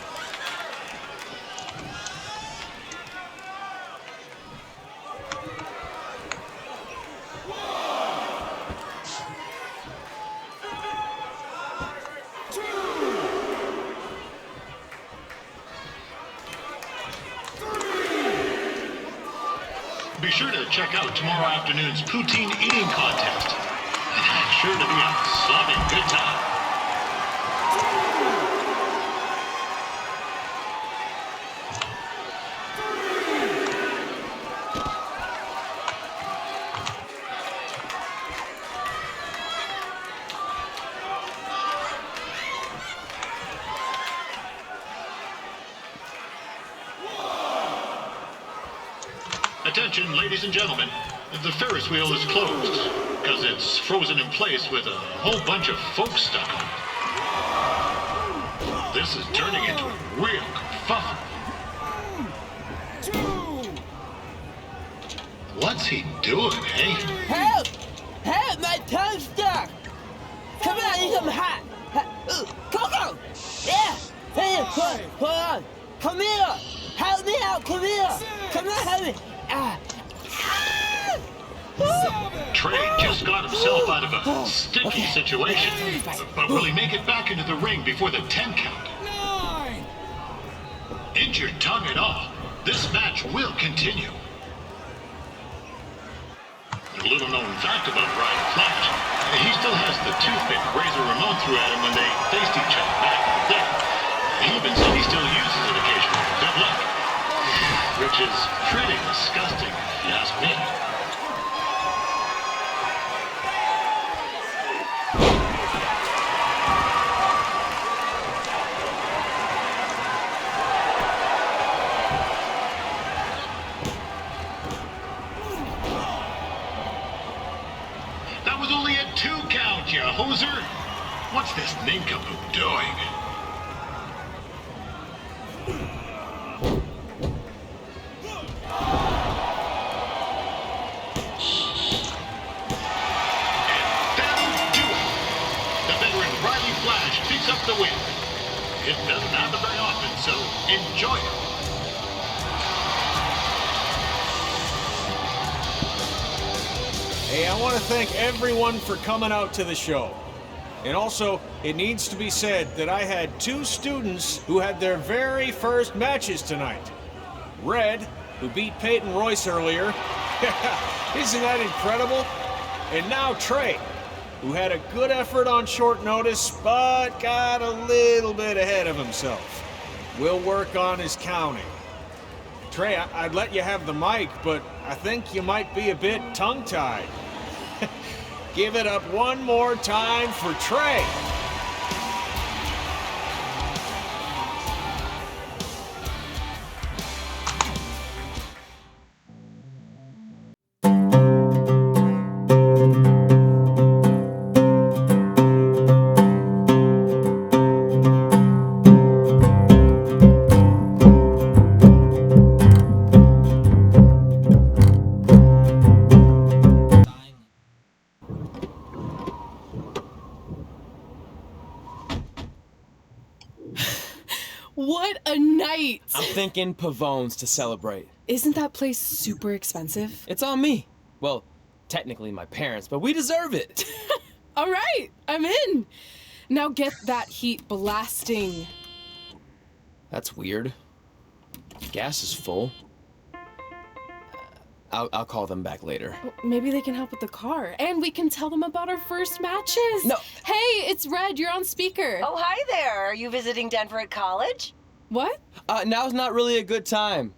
Be sure to check out tomorrow afternoon's poutine eating contest. Sure to be a sobbing good time. Attention, ladies and gentlemen, the Ferris wheel is closed because it's frozen in place with a whole bunch of folks stuck on it. This is turning into a real kerfuffle. What's he doing, eh? Help! Help! My tongue's stuck! Come on, I need some hot! Coco! Yeah! Hey, hold on! Come here! Help me out! Come here! Come on, help me! Trey just got himself out of a sticky situation. But will he make it back into the ring before the 10 count? Injured tongue and all, this match will continue. A little known fact about Ryan Flash, he still has the toothpick Razor Ramon threw at him when they faced each other back in the day. He even said he still uses it occasionally. Good luck. Which is pretty disgusting, if you ask me. That was only a 2 count, you hoser. What's this nincompoop doing? Picks up the win. It doesn't happen very often, so enjoy it. Hey, I want to thank everyone for coming out to the show. And also, it needs to be said that I had 2 students who had their very first matches tonight. Red, who beat Peyton Royce earlier. Isn't that incredible? And now Trey, who had a good effort on short notice, but got a little bit ahead of himself. We'll work on his counting. Trey, I'd let you have the mic, but I think you might be a bit tongue-tied. Give it up one more time for Trey. What a night! I'm thinking Pavone's to celebrate. Isn't that place super expensive? It's on me. Well, technically my parents, but we deserve it. All right, I'm in. Now get that heat blasting. That's weird. Gas is full. I'll call them back later. Maybe they can help with the car. And we can tell them about our first matches. No. Hey, it's Red. You're on speaker. Oh, hi there. Are you visiting Denver at college? What? Now's not really a good time.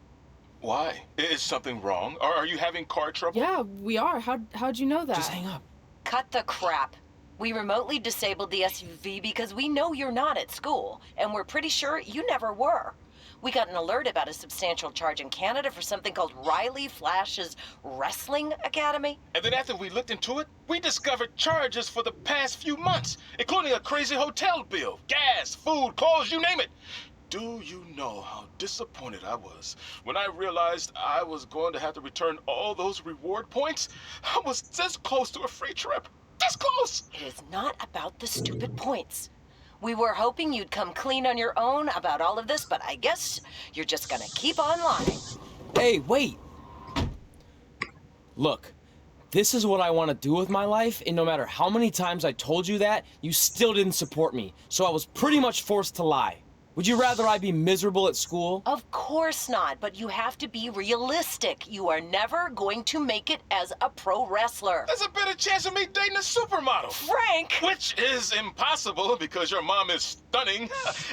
Why? Is something wrong? Are you having car trouble? Yeah, we are. How'd you know that? Just hang up. Cut the crap. We remotely disabled the SUV because we know you're not at school, and we're pretty sure you never were. We got an alert about a substantial charge in Canada for something called Riley Flash's Wrestling Academy. And then after we looked into it, we discovered charges for the past few months, including a crazy hotel bill, gas, food, clothes, you name it. Do you know how disappointed I was when I realized I was going to have to return all those reward points? I was this close to a free trip. This close! It is not about the stupid points. We were hoping you'd come clean on your own about all of this, but I guess you're just gonna keep on lying. Hey, wait! Look, this is what I want to do with my life, and no matter how many times I told you that, you still didn't support me, so I was pretty much forced to lie. Would you rather I be miserable at school? Of course not, but you have to be realistic. You are never going to make it as a pro wrestler. There's a better chance of me dating a supermodel. Frank! Which is impossible because your mom is stunning,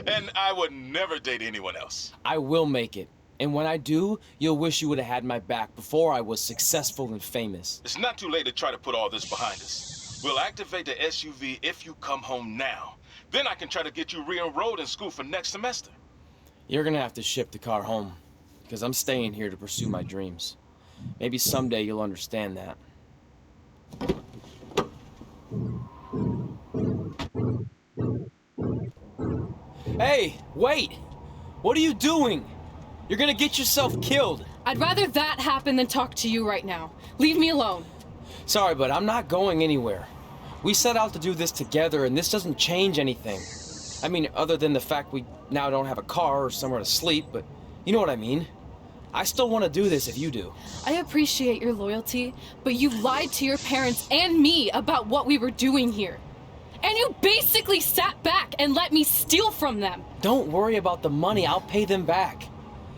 and I would never date anyone else. I will make it. And when I do, you'll wish you would have had my back before I was successful and famous. It's not too late to try to put all this behind us. We'll activate the SUV if you come home now. Then I can try to get you re-enrolled in school for next semester. You're gonna have to ship the car home, because I'm staying here to pursue my dreams. Maybe someday you'll understand that. Hey, wait! What are you doing? You're gonna get yourself killed. I'd rather that happen than talk to you right now. Leave me alone. Sorry, but I'm not going anywhere. We set out to do this together, and this doesn't change anything. I mean, other than the fact we now don't have a car or somewhere to sleep, but you know what I mean. I still want to do this if you do. I appreciate your loyalty, but you lied to your parents and me about what we were doing here. And you basically sat back and let me steal from them. Don't worry about the money, I'll pay them back.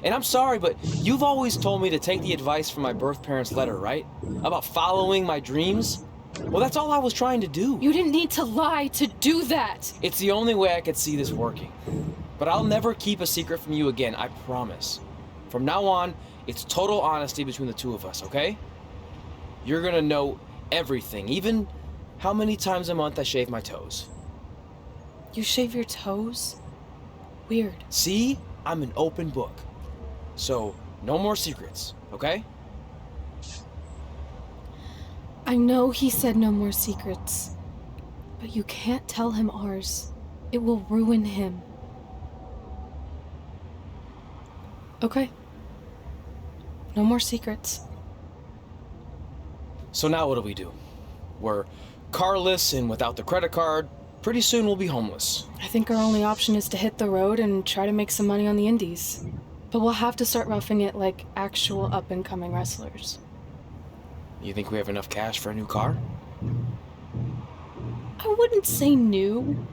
And I'm sorry, but you've always told me to take the advice from my birth parents' letter, right? About following my dreams? Well, that's all I was trying to do. You didn't need to lie to do that. It's the only way I could see this working. But I'll never keep a secret from you again, I promise. From now on, it's total honesty between the two of us, okay? You're gonna know everything, even how many times a month I shave my toes. You shave your toes? Weird. See? I'm an open book. So, no more secrets, okay? I know he said no more secrets, but you can't tell him ours. It will ruin him. Okay. No more secrets. So now what do we do? We're carless and without the credit card. Pretty soon we'll be homeless. I think our only option is to hit the road and try to make some money on the indies. But we'll have to start roughing it like actual up-and-coming wrestlers. You think we have enough cash for a new car? I wouldn't say new.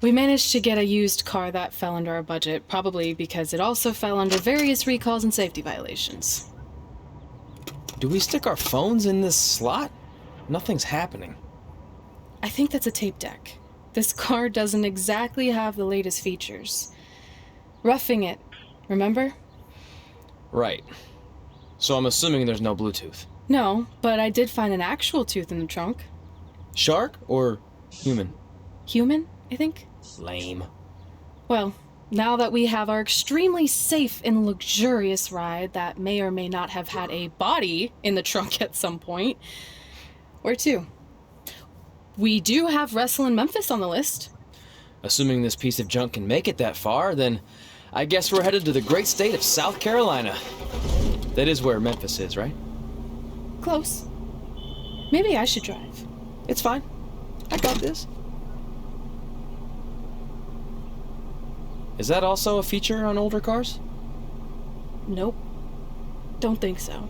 We managed to get a used car that fell under our budget, probably because it also fell under various recalls and safety violations. Do we stick our phones in this slot? Nothing's happening. I think that's a tape deck. This car doesn't exactly have the latest features. Roughing it, remember? Right. So I'm assuming there's no Bluetooth. No, but I did find an actual tooth in the trunk. Shark or human? Human, I think. Lame. Well, now that we have our extremely safe and luxurious ride that may or may not have had a body in the trunk at some point, where to? We do have Wrestle in Memphis on the list. Assuming this piece of junk can make it that far, then I guess we're headed to the great state of South Carolina. That is where Memphis is, right? Close. Maybe I should drive. It's fine. I got this. Is that also a feature on older cars? Nope. Don't think so.